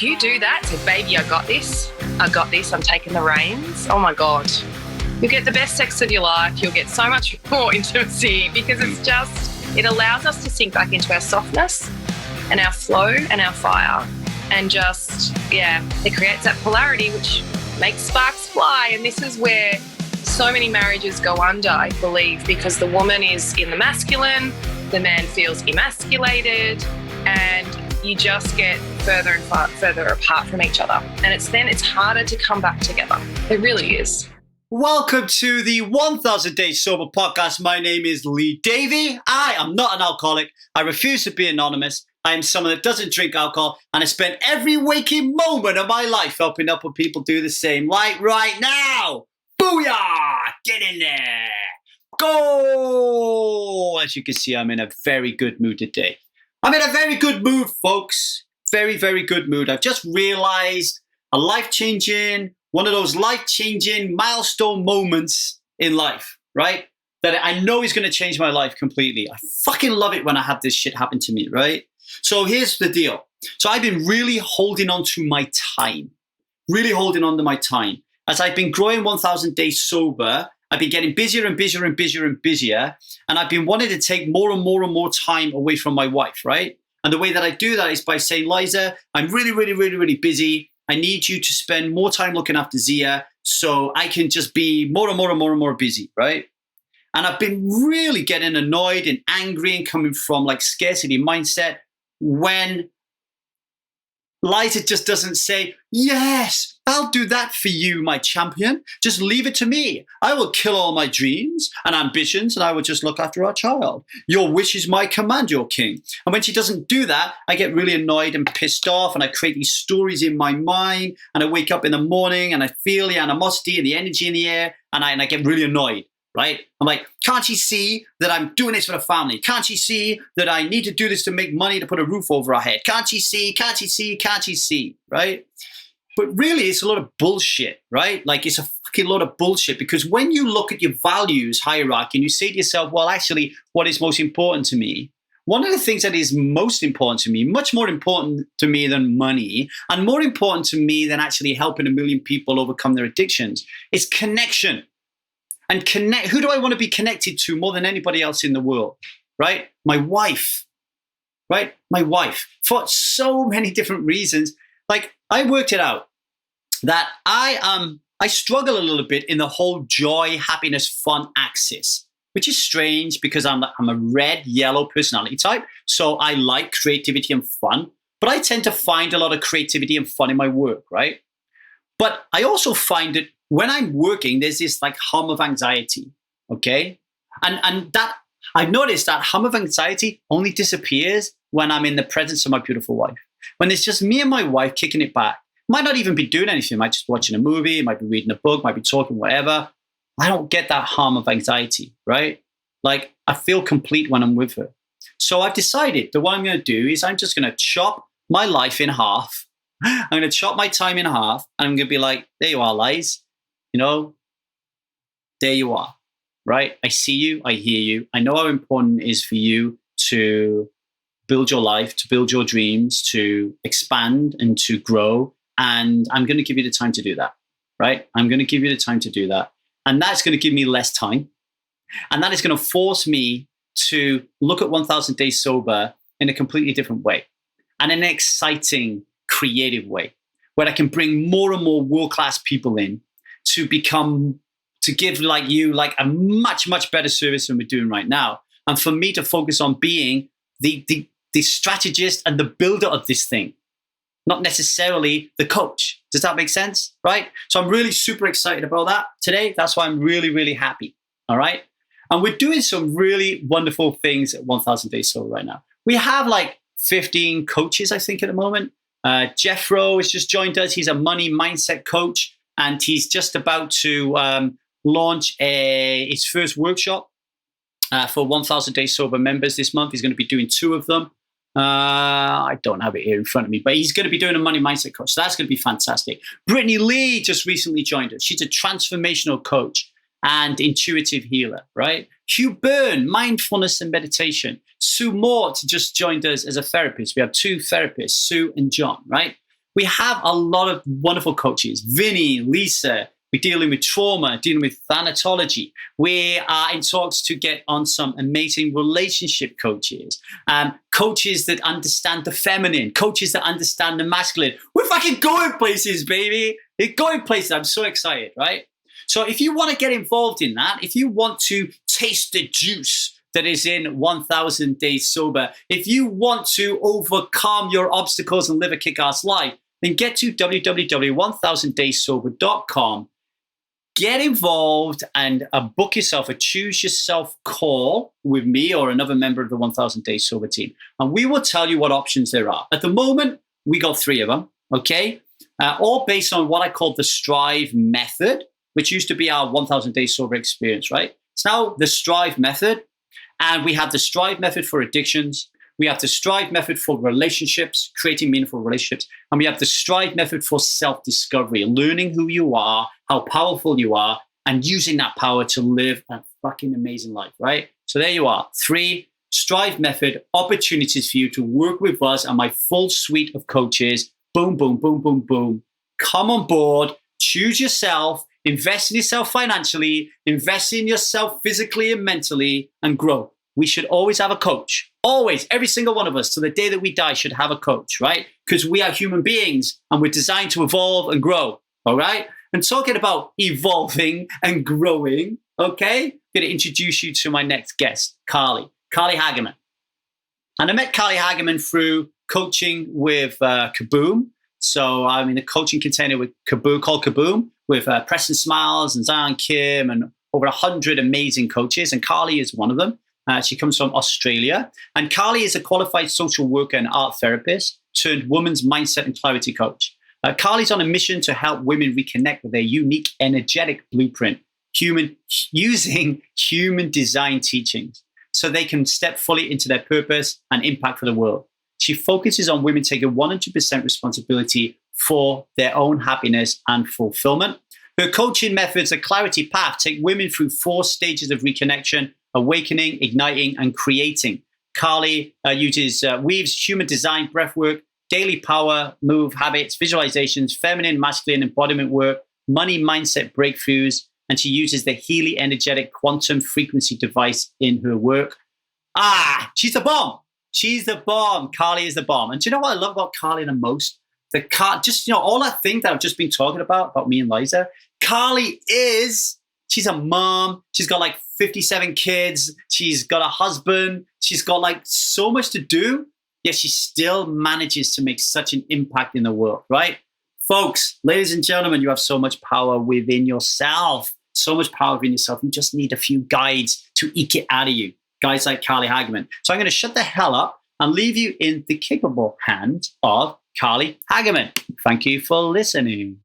if you do that, say, baby, I got this, I'm taking the reins. Oh my God. You'll get the best sex of your life. You'll get so much more intimacy because it allows us to sink back into our softness and our flow and our fire. And it creates that polarity which makes sparks fly. And this is where so many marriages go under, I believe, because the woman is in the masculine, the man feels emasculated, and you just get further and further apart from each other. And it's harder to come back together. It really is. Welcome to the 1000 Days Sober podcast. My name is Lee Davey. I am not an alcoholic. I refuse to be anonymous. I am someone that doesn't drink alcohol, and I spend every waking moment of my life helping other people do the same. Like right now. Booyah! Get in there. Go! As you can see, I'm in a very good mood today. I'm in a very good mood, folks. Very, very good mood. I've just realized one of those life-changing milestone moments in life, right? That I know is going to change my life completely. I fucking love it when I have this shit happen to me, right? So here's the deal. So I've been really holding on to my time. As I've been growing 1000 Days Sober, I've been getting busier and busier and busier and busier. And I've been wanting to take more and more and more time away from my wife, right? And the way that I do that is by saying, Liza, I'm really, really, really, really busy. I need you to spend more time looking after Zia so I can just be more and more and more and more busy, right? And I've been really getting annoyed and angry and coming from like scarcity mindset when Liza just doesn't say, yes, I'll do that for you, my champion. Just leave it to me. I will kill all my dreams and ambitions and I will just look after our child. Your wish is my command, your king. And when she doesn't do that, I get really annoyed and pissed off and I create these stories in my mind and I wake up in the morning and I feel the animosity and the energy in the air and I get really annoyed. Right? I'm like, can't she see that I'm doing this for the family? Can't she see that I need to do this to make money to put a roof over our head? Can't she see? Right? But really, it's a lot of bullshit, right? Like, it's a fucking lot of bullshit because when you look at your values hierarchy and you say to yourself, well, actually, what is most important to me? One of the things that is most important to me, much more important to me than money, and more important to me than actually helping 1 million people overcome their addictions, is connection. And who do I want to be connected to more than anybody else in the world, right? My wife, right? My wife, for so many different reasons. Like, I worked it out that I struggle a little bit in the whole joy, happiness, fun axis, which is strange because I'm a red, yellow personality type. So I like creativity and fun, but I tend to find a lot of creativity and fun in my work, right? But I also find that when I'm working, there's this like hum of anxiety, okay? And that I've noticed that hum of anxiety only disappears when I'm in the presence of my beautiful wife. When it's just me and my wife kicking it back. Might not even be doing anything. Might just watching a movie, might be reading a book, might be talking, whatever. I don't get that hum of anxiety, right? Like, I feel complete when I'm with her. So I've decided that what I'm going to do is I'm just going to chop my life in half. I'm going to chop my time in half. And I'm going to be like, there you are, Liz. You know, there you are, right? I see you, I hear you. I know how important it is for you to build your life, to build your dreams, to expand and to grow. And I'm going to give you the time to do that, right? I'm going to give you the time to do that. And that's going to give me less time. And that is going to force me to look at 1000 Days Sober in a completely different way and in an exciting, creative way where I can bring more and more world-class people in to give like you like a much, much better service than we're doing right now. And for me to focus on being the strategist and the builder of this thing, not necessarily the coach. Does that make sense? Right? So I'm really super excited about that today. That's why I'm really, really happy. All right. And we're doing some really wonderful things at 1000 Days Sober right now. We have like 15 coaches, I think, at the moment. Jeffro has just joined us. He's a money mindset coach. And he's just about to launch his first workshop for 1000 Days Sober members this month. He's going to be doing 2 of them. I don't have it here in front of me, but he's going to be doing a money mindset coach. So that's going to be fantastic. Brittany Lee just recently joined us. She's a transformational coach and intuitive healer, right? Hugh Byrne, mindfulness and meditation. Sue Mort just joined us as a therapist. We have 2 therapists, Sue and John, right? We have a lot of wonderful coaches. Vinny, Lisa, we're dealing with trauma, dealing with thanatology. We are in talks to get on some amazing relationship coaches, coaches that understand the feminine, coaches that understand the masculine. We're fucking going places, baby. We're going places. I'm so excited, right? So if you want to get involved in that, if you want to taste the juice that is in 1000 Days Sober, if you want to overcome your obstacles and live a kick-ass life, then get to www.1000dayssober.com. Get involved and book yourself a Choose Yourself call with me or another member of the 1000 Days Sober team. And we will tell you what options there are. At the moment, we got 3 of them, okay? All based on what I call the Strive method, which used to be our 1000 Days Sober experience, right? It's now the Strive method. And we have the Strive method for addictions. We have the Strive method for relationships, creating meaningful relationships. And we have the Strive method for self-discovery, learning who you are, how powerful you are, and using that power to live a fucking amazing life, right? So there you are. 3 Strive method opportunities for you to work with us and my full suite of coaches. Boom, boom, boom, boom, boom. Come on board, choose yourself, invest in yourself financially, invest in yourself physically and mentally, and grow. We should always have a coach. Always, every single one of us, to the day that we die, should have a coach, right? Because we are human beings and we're designed to evolve and grow, all right? And talking about evolving and growing, okay? I'm going to introduce you to my next guest, Carlie Hageman. And I met Carlie Hageman through coaching with Kaboom. So I'm in a coaching container with Kaboom, called Kaboom, with Preston Smiles and Zion Kim and over 100 amazing coaches. And Carlie is one of them. She comes from Australia. And Carlie is a qualified social worker and art therapist turned women's mindset and clarity coach. Carlie's on a mission to help women reconnect with their unique energetic blueprint, using human design teachings so they can step fully into their purpose and impact for the world. She focuses on women taking 100% responsibility for their own happiness and fulfillment. Her coaching methods, a clarity path, take women through 4 stages of reconnection: awakening, igniting, and creating. Carlie weaves human design, breathwork, daily power, move habits, visualizations, feminine, masculine embodiment work, money mindset breakthroughs, and she uses the Healy energetic quantum frequency device in her work. She's the bomb. She's the bomb. Carlie is the bomb. And do you know what I love about Carlie the most? All that thing that I've just been talking about me and Liza. Carlie she's a mom. She's got like 57 kids. She's got a husband. She's got like so much to do. Yet she still manages to make such an impact in the world, right? Folks, ladies and gentlemen, you have so much power within yourself. So much power within yourself. You just need a few guides to eke it out of you. Guys like Carlie Hageman. So I'm going to shut the hell up and leave you in the capable hands of Carlie Hageman. Thank you for listening.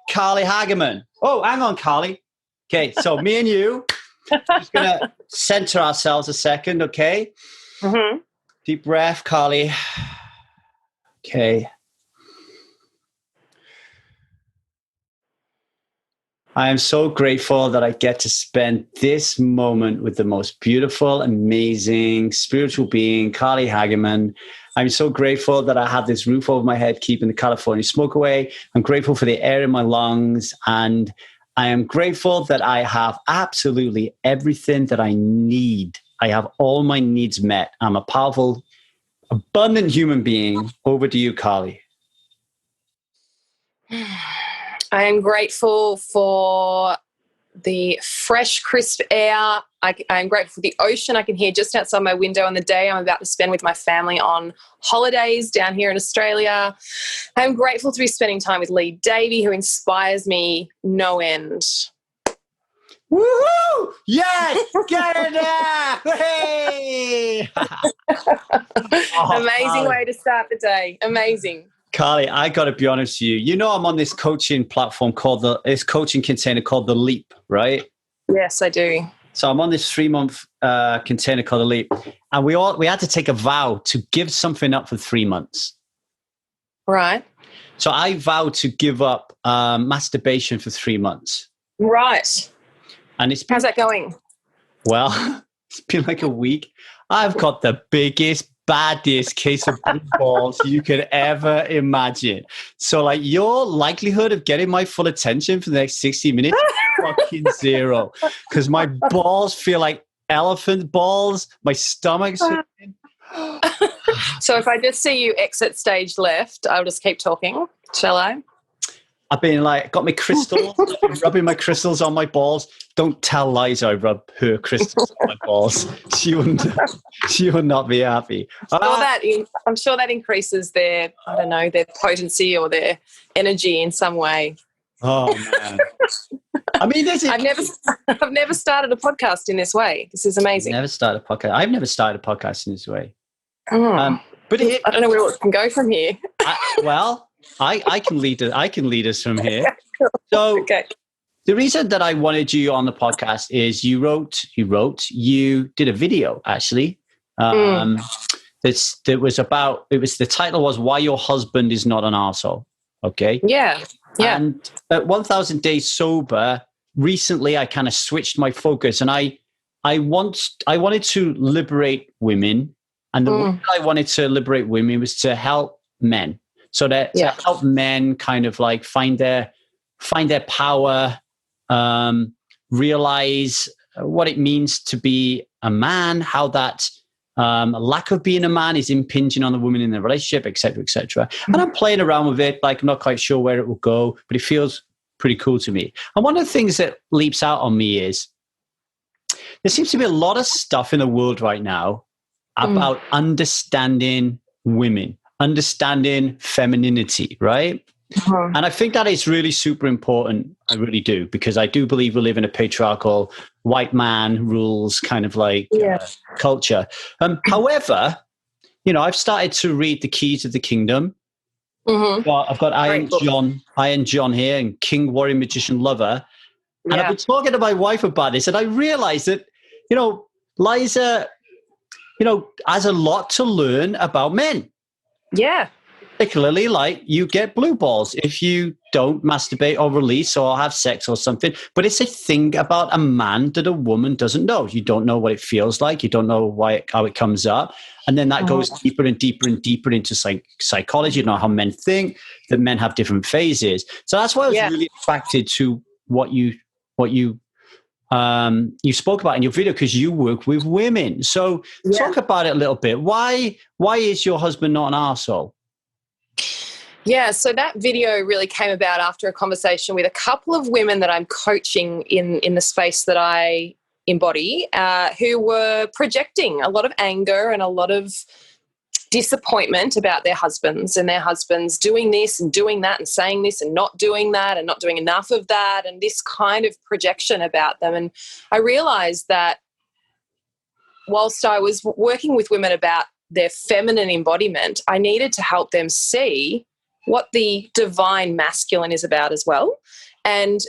Carlie Hageman. Oh, hang on, Carlie. Okay, so me and you, just going to center ourselves a second, okay? Mm-hmm. Deep breath, Carlie. Okay. I am so grateful that I get to spend this moment with the most beautiful, amazing, spiritual being, Carlie Hageman. I'm so grateful that I have this roof over my head, keeping the California smoke away. I'm grateful for the air in my lungs. And I am grateful that I have absolutely everything that I need. I have all my needs met. I'm a powerful, abundant human being. Over to you, Carlie. I am grateful for the fresh, crisp air. I'm grateful for the ocean I can hear just outside my window on the day I'm about to spend with my family on holidays down here in Australia. I'm grateful to be spending time with Lee Davey, who inspires me no end. Woohoo! Yes! Get it there! Hey! Amazing way to start the day. Amazing. Carlie, I got to be honest with you. You know, I'm on this coaching platform this coaching container called The Leap, right? Yes, I do. So I'm on this 3-month container called The Leap. And we had to take a vow to give something up for 3 months. Right. So I vowed to give up masturbation for 3 months. Right. And how's that going? Well, it's been like a week. I've got the biggest baddest case of blue balls you could ever imagine. So, like, your likelihood of getting my full attention for the next 60 minutes is fucking zero. Because my balls feel like elephant balls. My stomach's hurting. So if I just see you exit stage left, I'll just keep talking. Shall I? I've been like, got my crystals, I've been rubbing my crystals on my balls. Don't tell Liza I rub her crystals on my balls. She would not be happy. I'm sure that increases their, I don't know, their potency or their energy in some way. Oh man. I mean, I've never started a podcast in this way. This is amazing. I've never started a podcast in this way. But I don't know where it can go from here. I can lead us from here. So okay. The reason that I wanted you on the podcast is you did a video actually. The title was Why Your Husband Is Not an Arsehole. Okay. Yeah. Yeah. And at 1000 Days Sober, recently I kind of switched my focus and I wanted to liberate women. And the way that I wanted to liberate women was to help men. So that to help men kind of like find their power, realize what it means to be a man, how that lack of being a man is impinging on the woman in the relationship, et cetera, et cetera. And I'm playing around with it, like I'm not quite sure where it will go, but it feels pretty cool to me. And one of the things that leaps out on me is there seems to be a lot of stuff in the world right now about understanding women, understanding femininity, right? And I think that is really super important. I really do, because I do believe we live in a patriarchal white man rules kind of like culture. However, I've started to read The Keys of the Kingdom. I've got Iron John here and King Warrior Magician Lover. And I've been talking to my wife about this and I realized that, Liza, has a lot to learn about men. Yeah. Particularly like you get blue balls if you don't masturbate or release or have sex or something. But it's a thing about a man that a woman doesn't know. You don't know what it feels like. You don't know how it comes up. And then that goes deeper and deeper and deeper into psychology. You know how men think, that men have different phases. So that's why I was really attracted to what you spoke about in your video, because you work with women. So talk about it a little bit. Why is your husband not an arsehole? Yeah, so that video really came about after a conversation with a couple of women that I'm coaching in the space that I embody, who were projecting a lot of anger and a lot of disappointment about their husbands, and their husbands doing this and doing that and saying this and not doing that and not doing enough of that, and this kind of projection about them. And I realized that whilst I was working with women about their feminine embodiment, I needed to help them see what the divine masculine is about as well. And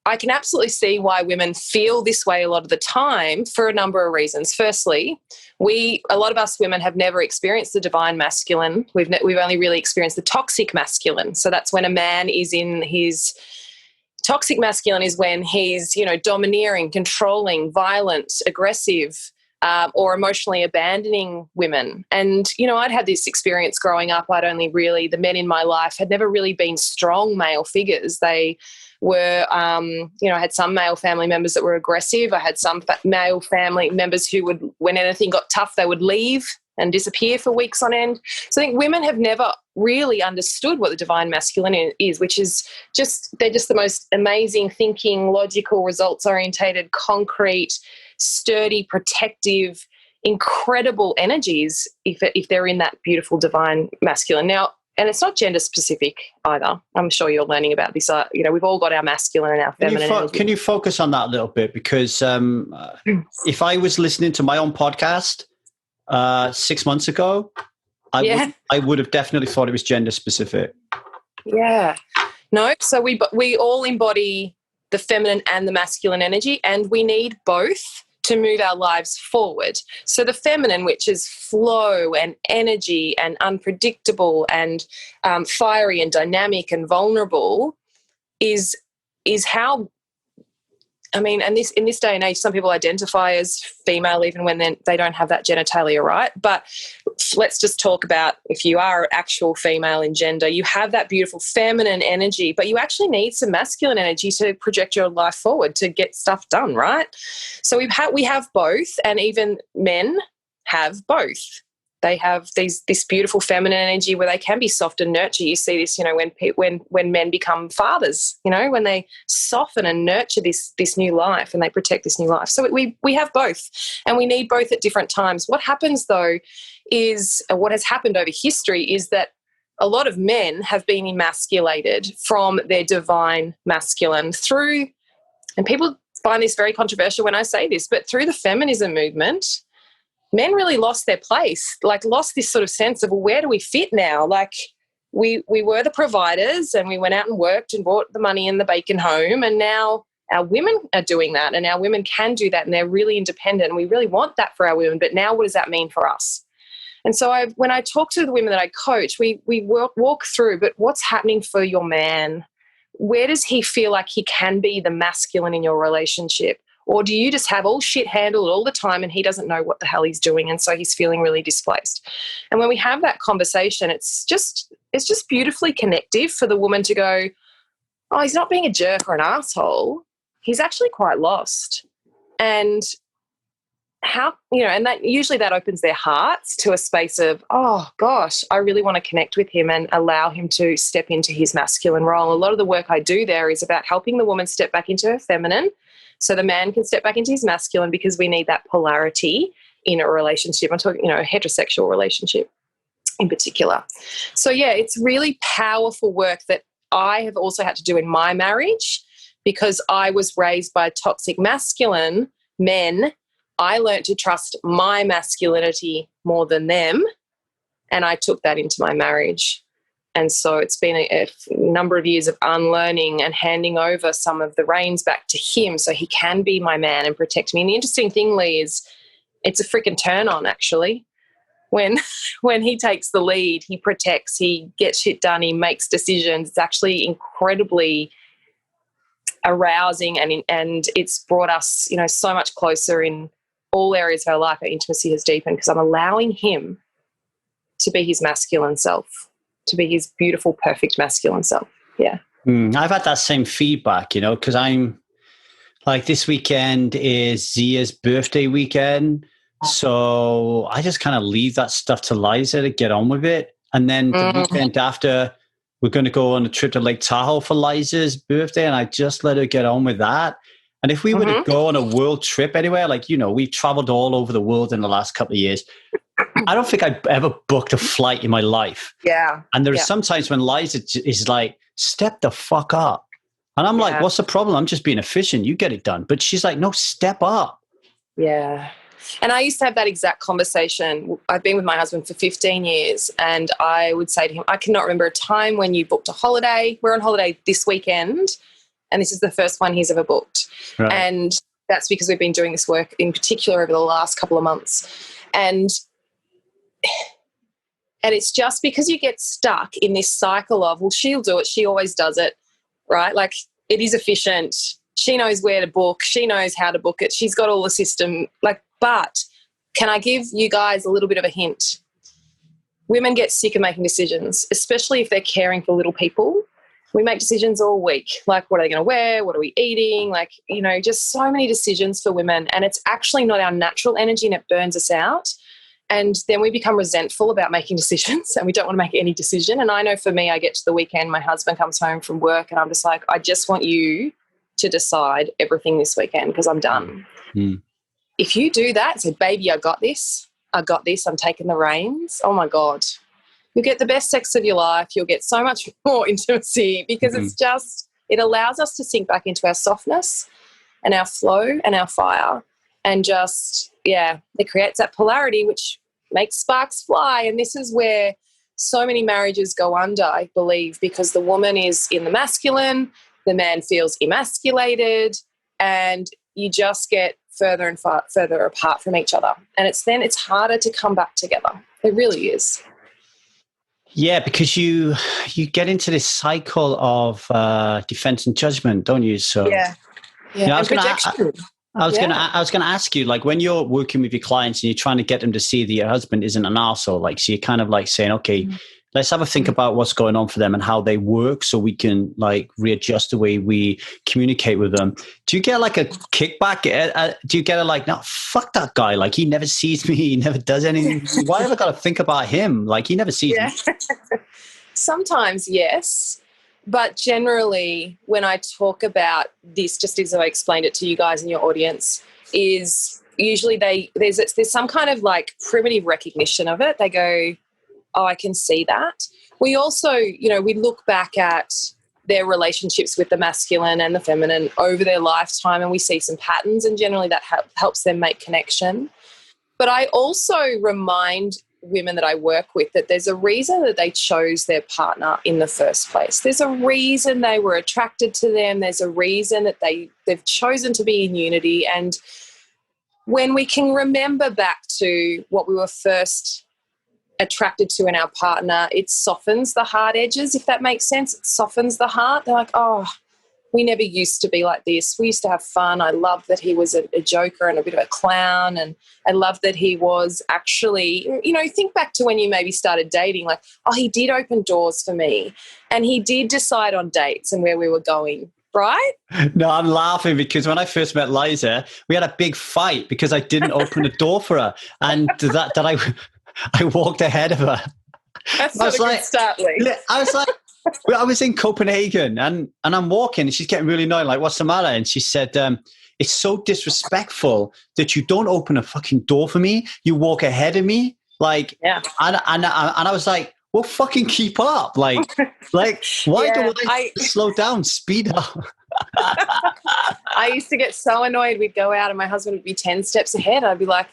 I can absolutely see why women feel this way a lot of the time for a number of reasons. Firstly, a lot of us women have never experienced the divine masculine. We've only really experienced the toxic masculine. So that's when a man is in his toxic masculine, is when he's, domineering, controlling, violent, aggressive, or emotionally abandoning women. And, I'd had this experience growing up. The men in my life had never really been strong male figures. They were, I had some male family members that were aggressive. I had some male family members who would, when anything got tough, they would leave and disappear for weeks on end. So I think women have never really understood what the divine masculine is, which is they're just the most amazing thinking, logical, results-orientated, concrete, sturdy, protective, incredible energies if they're in that beautiful divine masculine. Now, and it's not gender specific either. I'm sure you're learning about this. We've all got our masculine and our feminine. Can you focus on that a little bit? Because if I was listening to my own podcast 6 months ago, I would have definitely thought it was gender specific. Yeah. No, so we all embody the feminine and the masculine energy, and we need both to move our lives forward. So the feminine, which is flow and energy and unpredictable and fiery and dynamic and vulnerable, is how I mean, and in this day and age, some people identify as female even when they don't have that genitalia, right? But let's just talk about if you are actual female in gender, you have that beautiful feminine energy, but you actually need some masculine energy to project your life forward, to get stuff done, right? So we have both, and even men have both. They have this beautiful feminine energy where they can be soft and nurture. You see this, when men become fathers, when they soften and nurture this new life and they protect this new life. So we have both, and we need both at different times. What happens though is, what has happened over history is that a lot of men have been emasculated from their divine masculine through, and people find this very controversial when I say this, but through the feminism movement, men really lost their place, lost this sort of sense of, well, where do we fit now? We were the providers and we went out and worked and brought the money and the bacon home, and now our women are doing that, and our women can do that, and they're really independent, and we really want that for our women, but now what does that mean for us? And so when I talk to the women that I coach, we walk through, but what's happening for your man? Where does he feel like he can be the masculine in your relationship? Or do you just have all shit handled all the time and he doesn't know what the hell he's doing, and so he's feeling really displaced? And when we have that conversation, it's just beautifully connective for the woman to go, oh, he's not being a jerk or an asshole. He's actually quite lost. And and that usually that opens their hearts to a space of, oh gosh, I really want to connect with him and allow him to step into his masculine role. A lot of the work I do there is about helping the woman step back into her feminine, so the man can step back into his masculine, because we need that polarity in a relationship. I'm talking, a heterosexual relationship in particular. So yeah, it's really powerful work that I have also had to do in my marriage, because I was raised by toxic masculine men. I learned to trust my masculinity more than them, and I took that into my marriage. And so it's been a number of years of unlearning and handing over some of the reins back to him so he can be my man and protect me. And the interesting thing, Lee, is it's a freaking turn on, actually. When he takes the lead, he protects, he gets shit done, he makes decisions. It's actually incredibly arousing, and it's brought us, so much closer in all areas of our life. Our intimacy has deepened because I'm allowing him to be his masculine self, to be his beautiful, perfect masculine self. Yeah. I've had that same feedback, because I'm like, this weekend is Zia's birthday weekend. So I just kind of leave that stuff to Liza to get on with it. And then the weekend after, we're going to go on a trip to Lake Tahoe for Liza's birthday, and I just let her get on with that. And if we were to go on a world trip anywhere, we've traveled all over the world in the last couple of years, I don't think I've ever booked a flight in my life. Yeah. And there are some times when Liza is like, step the fuck up. And I'm like, what's the problem? I'm just being efficient. You get it done. But she's like, no, step up. Yeah. And I used to have that exact conversation. I've been with my husband for 15 years, and I would say to him, I cannot remember a time when you booked a holiday. We're on holiday this weekend, and this is the first one he's ever booked. Right. And that's because we've been doing this work in particular over the last couple of months. And it's just because you get stuck in this cycle of, well, she'll do it, she always does it, right? Like, it is efficient. She knows where to book. She knows how to book it. She's got all the system. But can I give you guys a little bit of a hint? Women get sick of making decisions, especially if they're caring for little people. We make decisions all week, like what are they going to wear, what are we eating, just so many decisions for women, and it's actually not our natural energy, and it burns us out. And then we become resentful about making decisions, and we don't want to make any decision. And I know for me, I get to the weekend, my husband comes home from work, and I'm just like, I just want you to decide everything this weekend because I'm done. If you do that, say, baby, I got this, I'm taking the reins, oh my God, you'll get the best sex of your life. You'll get so much more intimacy, because it allows us to sink back into our softness and our flow and our fire, and it creates that polarity which makes sparks fly. And this is where so many marriages go under, I believe, because the woman is in the masculine, the man feels emasculated, and you just get further and further apart from each other. And it's harder to come back together. It really is. Yeah, because you get into this cycle of defense and judgment, don't you? So Yeah, you know, and projection. I was gonna ask you, like, when you're working with your clients and you're trying to get them to see that your husband isn't an arsehole, like, so you're kind of like saying, okay, let's have a think about what's going on for them and how they work, so we can like readjust the way we communicate with them. Do you get like a kickback? Do you get a like, no, fuck that guy, like he never sees me, he never does anything. Why have I got to think about him? Like he never sees me. Sometimes, yes. But generally, when I talk about this, just as I explained it to you guys and your audience, is usually there's some kind of like primitive recognition of it. They go, oh, I can see that. We also, you know, we look back at their relationships with the masculine and the feminine over their lifetime, and we see some patterns, and generally that helps them make connection. But I also remind women that I work with that there's a reason that they chose their partner in the first place. There's a reason they were attracted to them. There's a reason that they've chosen to be in unity. And when we can remember back to what we were first attracted to in our partner, it softens the hard edges, if that makes sense. It softens the heart. They're like, oh, we never used to be like this. We used to have fun. I loved that he was a joker and a bit of a clown, and I loved that he was actually, you know, think back to when you maybe started dating, like, oh, he did open doors for me and he did decide on dates and where we were going, right? No, I'm laughing because when I first met Liza, we had a big fight because I didn't open the door for her, and that I walked ahead of her. That's not a good start, Lee. I was like, I was in Copenhagen and I'm walking and she's getting really annoyed, like, what's the matter? And she said, it's so disrespectful that you don't open a fucking door for me. You walk ahead of me. Like, yeah. And I was like, well, fucking keep up. Like why do I slow down, speed up? I used to get so annoyed. We'd go out and my husband would be 10 steps ahead. I'd be like,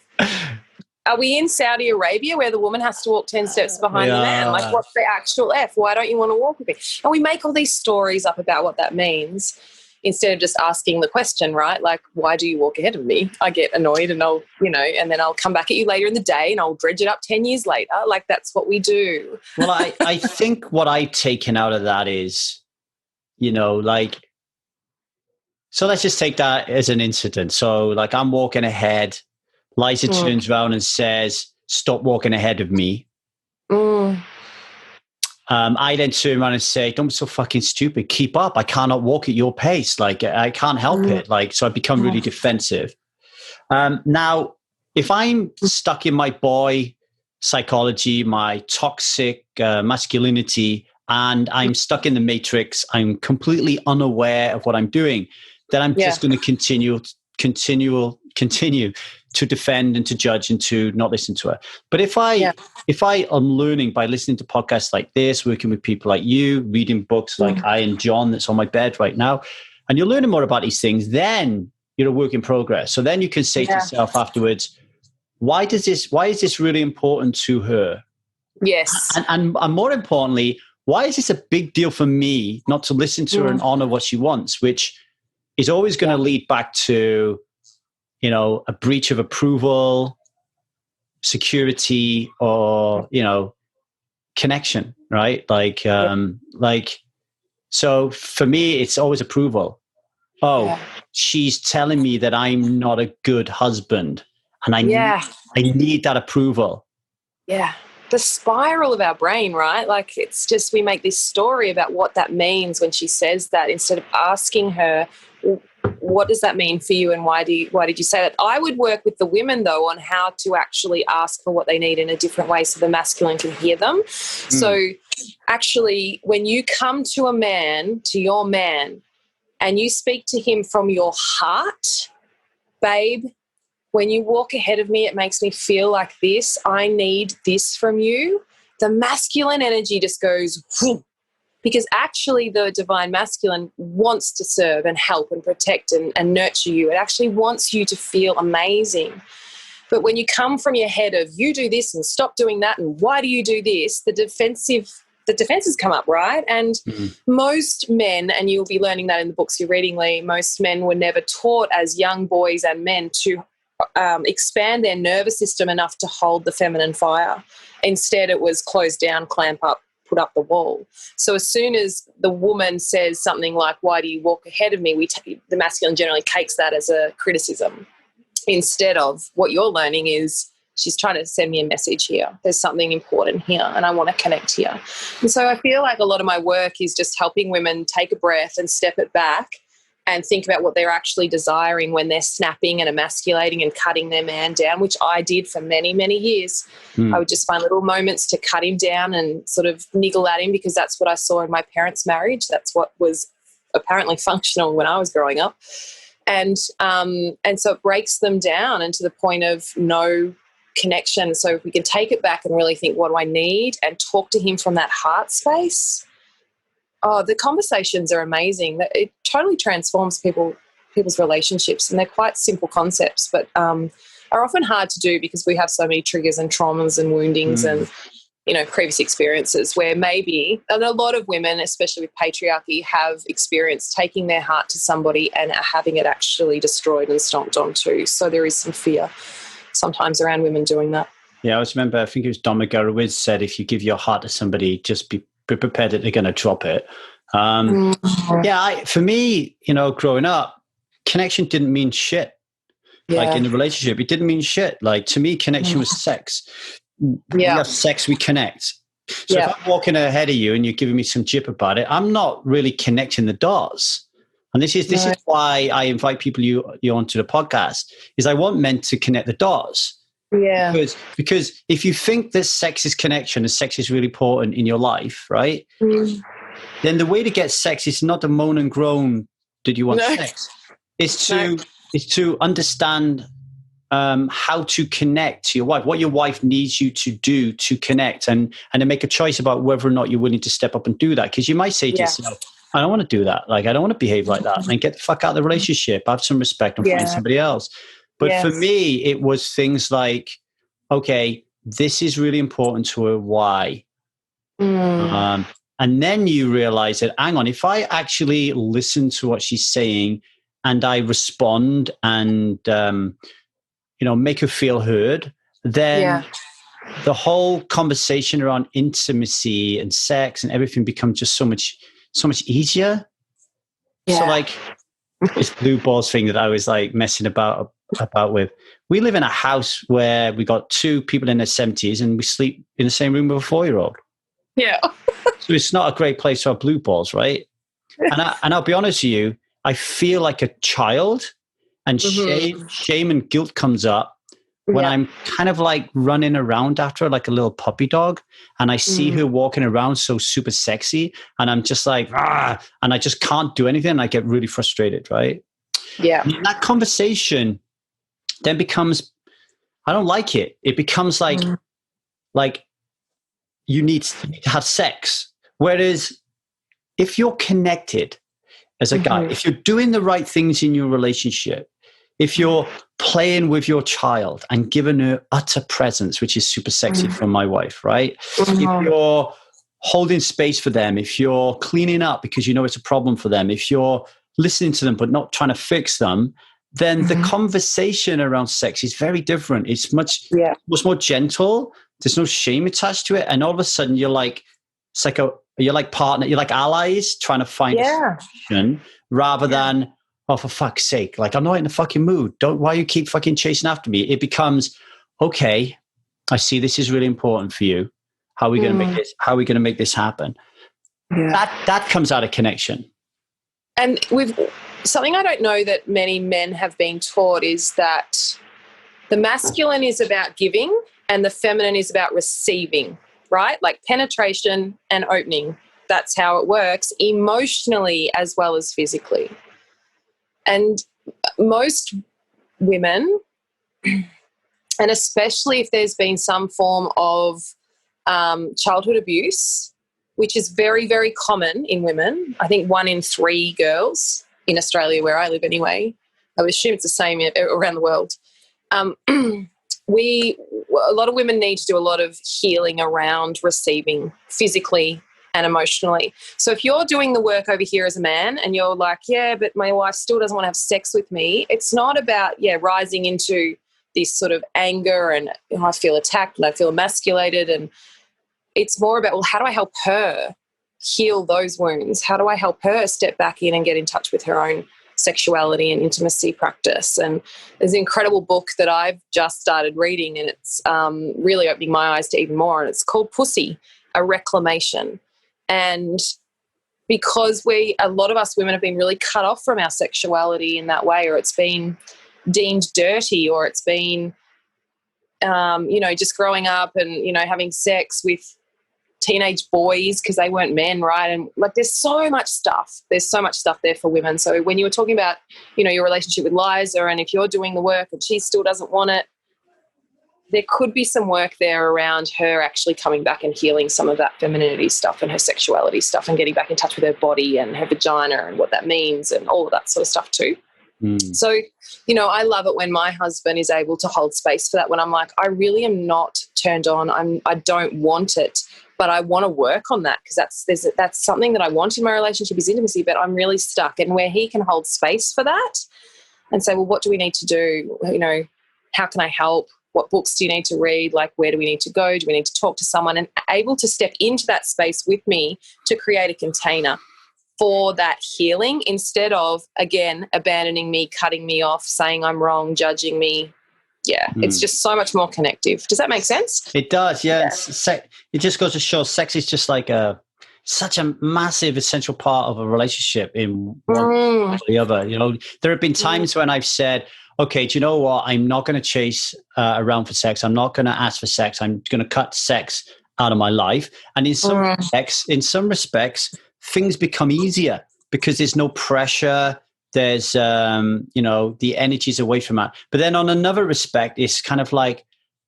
are we in Saudi Arabia where the woman has to walk 10 steps behind the man? Like, what's the actual F? Why don't you want to walk with me? And we make all these stories up about what that means instead of just asking the question, right? Like, why do you walk ahead of me? I get annoyed and I'll, you know, and then I'll come back at you later in the day and I'll dredge it up 10 years later. Like, that's what we do. Well, I think what I've taken out of that is, you know, like, so let's just take that as an incident. So, like, I'm walking ahead. Liza turns around and says, stop walking ahead of me. I then turn around and say, don't be so fucking stupid. Keep up. I cannot walk at your pace. Like, I can't help it. Like, so I become really defensive. Now, if I'm stuck in my boy psychology, my toxic masculinity, and I'm stuck in the matrix, I'm completely unaware of what I'm doing, then I'm just going to continue to defend and to judge and to not listen to her. But if I am learning by listening to podcasts like this, working with people like you, reading books like I and John that's on my bed right now, and you're learning more about these things, then you're a work in progress. So then you can say to yourself afterwards, why is this really important to her? Yes. And more importantly, why is this a big deal for me not to listen to her and honor what she wants, which is always going to lead back to, you know, a breach of approval, security, or, you know, connection, right? Like, so for me, it's always approval. Oh, she's telling me that I'm not a good husband, and I need that approval. Yeah. The spiral of our brain, right? Like, it's just, we make this story about what that means when she says that, instead of asking her, what does that mean for you and why did you say that? I would work with the women, though, on how to actually ask for what they need in a different way so the masculine can hear them. So actually, when you come to a man, to your man, and you speak to him from your heart, babe, when you walk ahead of me, it makes me feel like this. I need this from you. The masculine energy just goes, whoop, because actually the divine masculine wants to serve and help and protect and nurture you. It actually wants you to feel amazing. But when you come from your head of, you do this and stop doing that and why do you do this, the defenses come up, right? And most men, and you'll be learning that in the books you're reading, Lee, most men were never taught as young boys and men to expand their nervous system enough to hold the feminine fire. Instead, it was close down, clamp up, put up the wall. So as soon as the woman says something like, why do you walk ahead of me, the masculine generally takes that as a criticism, instead of what you're learning is she's trying to send me a message here. There's something important here and I want to connect here. And so I feel like a lot of my work is just helping women take a breath and step it back and think about what they're actually desiring when they're snapping and emasculating and cutting their man down, which I did for many, many years. I would just find little moments to cut him down and sort of niggle at him, because that's what I saw in my parents' marriage. That's what was apparently functional when I was growing up. And so it breaks them down, and to the point of no connection. So if we can take it back and really think, what do I need, and talk to him from that heart space, the conversations are amazing. It totally transforms people's relationships, and they're quite simple concepts, but are often hard to do because we have so many triggers and traumas and woundings and, previous experiences where maybe, and a lot of women, especially with patriarchy, have experienced taking their heart to somebody and having it actually destroyed and stomped onto. So there is some fear sometimes around women doing that. Yeah, I always remember, I think it was Don McGarrowitz said, if you give your heart to somebody, just be prepared that they're going to drop it. For me, growing up, connection didn't mean shit. Yeah. Like in the relationship, it didn't mean shit. Like to me, connection was sex. We have sex, we connect. So if I'm walking ahead of you and you're giving me some jip about it, I'm not really connecting the dots. And this is why I invite people you onto the podcast, is I want men to connect the dots. Yeah. Because if you think that sex is connection and sex is really important in your life, right? Then the way to get sex is not to moan and groan, did you want sex? It's to understand how to connect to your wife, what your wife needs you to do to connect, and to make a choice about whether or not you're willing to step up and do that. Because you might say to yourself, I don't want to do that. Like, I don't want to behave like that. And get the fuck out of the relationship. Have some respect and find somebody else. But for me, it was things like, okay, this is really important to her. Why? And then you realize that, hang on, if I actually listen to what she's saying and I respond and, make her feel heard, then the whole conversation around intimacy and sex and everything becomes just so much easier. So like this blue balls thing that I was like messing about with. We live in a house where we got two people in their 70s and we sleep in the same room with a 4-year-old. Yeah. So it's not a great place to have blue balls, right? And I'll be honest with you, I feel like a child, and shame and guilt comes up when I'm kind of like running around after her like a little puppy dog, and I see her walking around so super sexy, and I'm just like, and I just can't do anything, and I get really frustrated, right? Yeah. And that conversation then becomes, I don't like it. It becomes like you need to have sex. Whereas if you're connected as a guy, if you're doing the right things in your relationship, if you're playing with your child and giving her utter presence, which is super sexy for my wife, right? If you're holding space for them, if you're cleaning up because you know it's a problem for them, if you're listening to them but not trying to fix them, then the conversation around sex is very different. It's much more gentle. There's no shame attached to it. And all of a sudden you're like, you're like partner, you're like allies trying to find a solution rather than, oh, for fuck's sake, like, I'm not in the fucking mood. Why you keep fucking chasing after me? It becomes, okay, I see this is really important for you. How are we going to make this? How are we going to make this happen? Yeah. That comes out of connection. And something I don't know that many men have been taught is that the masculine is about giving and the feminine is about receiving, right? Like penetration and opening. That's how it works emotionally as well as physically. And most women, and especially if there's been some form of childhood abuse, which is very, very common in women, I think 1 in 3 girls in Australia, where I live anyway, I would assume it's the same around the world. A lot of women need to do a lot of healing around receiving physically and emotionally. So if you're doing the work over here as a man and you're like, yeah, but my wife still doesn't want to have sex with me, it's not about, rising into this sort of anger and I feel attacked and I feel emasculated. And it's more about, well, how do I help her heal those wounds? How do I help her step back in and get in touch with her own sexuality and intimacy practice? And there's an incredible book that I've just started reading, and it's really opening my eyes to even more, and it's called Pussy, A Reclamation. And because a lot of us women have been really cut off from our sexuality in that way, or it's been deemed dirty, or it's been, just growing up and, having sex with teenage boys because they weren't men, right? And like, there's so much stuff there for women. So when you were talking about, your relationship with Liza, and if you're doing the work and she still doesn't want it, there could be some work there around her actually coming back and healing some of that femininity stuff and her sexuality stuff, and getting back in touch with her body and her vagina and what that means and all of that sort of stuff too. So, I love it when my husband is able to hold space for that, when I'm like, I really am not turned on. I don't want it, but I want to work on that, because that's something that I want in my relationship, is intimacy, but I'm really stuck. And where he can hold space for that and say, well, what do we need to do? How can I help? What books do you need to read? Like, where do we need to go? Do we need to talk to someone? And able to step into that space with me to create a container for that healing, instead of, again, abandoning me, cutting me off, saying I'm wrong, judging me. Yeah, it's just so much more connective. Does that make sense? It does, yeah. It just goes to show sex is just like such a massive, essential part of a relationship in one or the other. There have been times when I've said, okay, do you know what? I'm not going to chase around for sex. I'm not going to ask for sex. I'm going to cut sex out of my life. And in some respects, things become easier because there's no pressure. There's, the energy's away from that. But then on another respect, it's kind of like,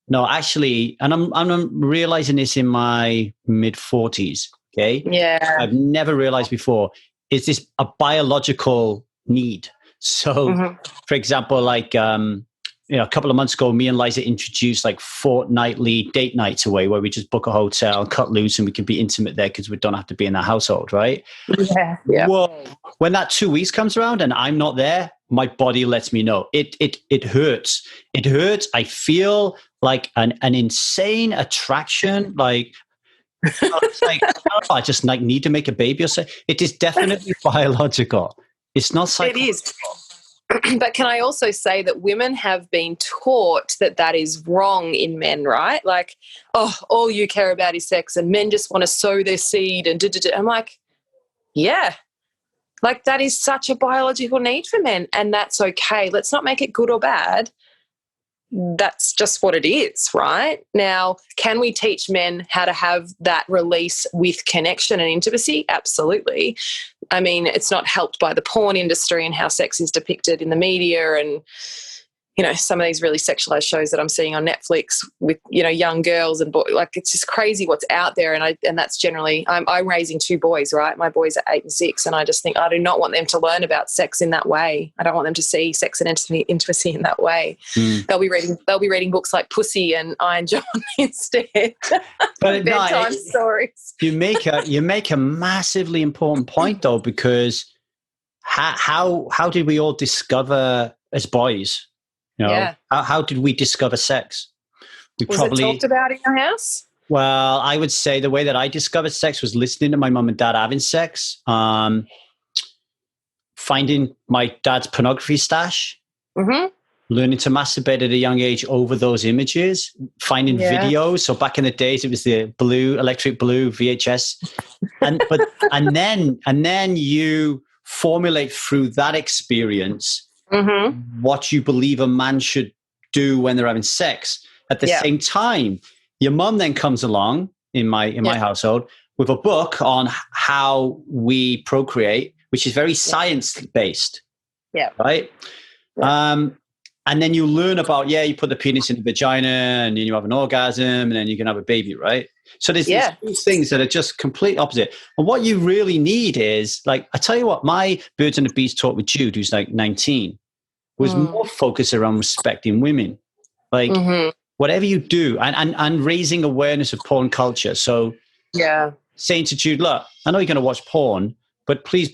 no, actually, and I'm realizing this in my mid 40s. Okay. Yeah. I've never realized before, is this a biological need? So, for example, like, a couple of months ago, me and Liza introduced like fortnightly date nights away, where we just book a hotel, cut loose, and we can be intimate there because we don't have to be in that household, right? Yeah. Well, when that 2 weeks comes around and I'm not there, my body lets me know. It hurts. It hurts. I feel like an insane attraction. Like, it's like, I just like need to make a baby or something. It is definitely biological. It's not psychological. It is. But can I also say that women have been taught that is wrong in men, right? Like, all you care about is sex, and men just want to sow their seed and I'm like, yeah, like that is such a biological need for men, and that's okay. Let's not make it good or bad. That's just what it is, right? Now, can we teach men how to have that release with connection and intimacy? Absolutely. I mean, it's not helped by the porn industry and how sex is depicted in the media, and some of these really sexualized shows that I'm seeing on Netflix with young girls and boys. Like, it's just crazy what's out there, and that's generally, I'm raising 2 boys, right? My boys are 8 and 6, and I just think I do not want them to learn about sex in that way. I don't want them to see sex and intimacy in that way. They'll be reading books like Pussy and Iron John instead. But bedtime stories. You make a massively important point though, because how did we all discover as boys? How did we discover sex? Was it talked about in your house? Well, I would say the way that I discovered sex was listening to my mum and dad having sex, finding my dad's pornography stash, learning to masturbate at a young age over those images, finding videos. So back in the days, it was the electric blue VHS, and then you formulate through that experience what you believe a man should do when they're having sex. At the same time, your mum then comes along in my household with a book on how we procreate, which is very science based. Yeah. Right. Yeah. And then you learn about, you put the penis in the vagina and then you have an orgasm and then you can have a baby, right? So there's these things that are just complete opposite. And what you really need is, like, I tell you what, my Birds and the Bees talk with Jude, who's like 19, was more focused around respecting women. Like, whatever you do, and raising awareness of porn culture. So saying to Jude, look, I know you're going to watch porn, but please,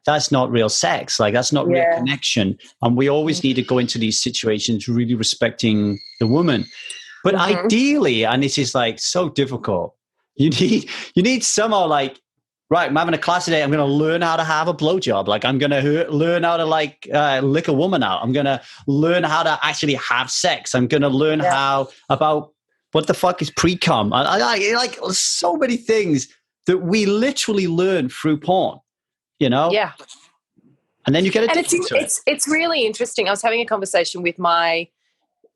that's not real sex. Like, that's not real connection. And we always need to go into these situations really respecting the woman. But ideally, and this is like so difficult, you need somehow like, right, I'm having a class today. I'm going to learn how to have a blowjob. Like I'm going to learn how to like lick a woman out. I'm going to learn how to actually have sex. I'm going to learn how about what the fuck is pre-cum. I like so many things that we literally learn through porn, you know? Yeah. And then you get addicted to it. It's really interesting. I was having a conversation with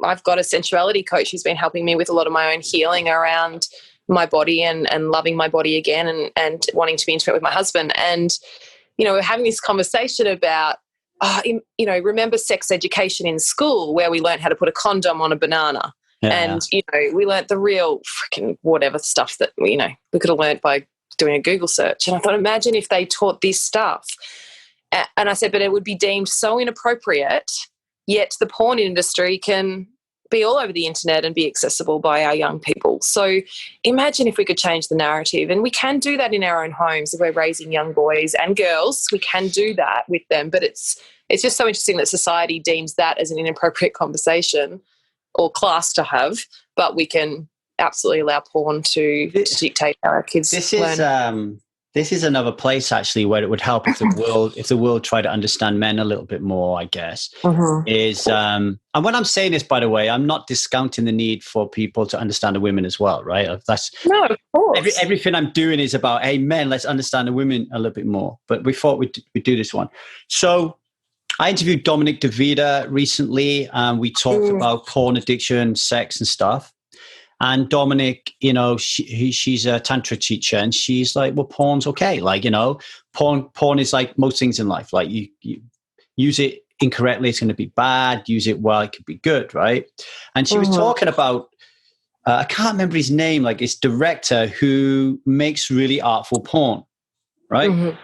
I've got a sensuality coach who's been helping me with a lot of my own healing around my body and loving my body again and wanting to be intimate with my husband. And, we're having this conversation about, remember sex education in school where we learned how to put a condom on a banana. Yeah. And, we learnt the real freaking whatever stuff that, we could have learnt by doing a Google search. And I thought, imagine if they taught this stuff. And I said, but it would be deemed so inappropriate, yet the porn industry can be all over the internet and be accessible by our young people. So imagine if we could change the narrative, and we can do that in our own homes if we're raising young boys and girls. We can do that with them, but it's just so interesting that society deems that as an inappropriate conversation or class to have, but we can absolutely allow porn to dictate how our kids learn. This is another place actually where it would help if the world tried to understand men a little bit more, I guess. Is and when I'm saying this, by the way, I'm not discounting the need for people to understand the women as well, right? No, of course. Everything I'm doing is about, hey, men, let's understand the women a little bit more. But we thought we'd do this one. So I interviewed Dominic DeVita recently, and we talked about porn addiction, sex, and stuff. And Dominic, she's a tantra teacher, and she's like, well, porn's okay. Like, porn is like most things in life. Like you use it incorrectly, it's going to be bad. Use it well, it could be good, right? And she was talking about, I can't remember his name, like this director who makes really artful porn, right?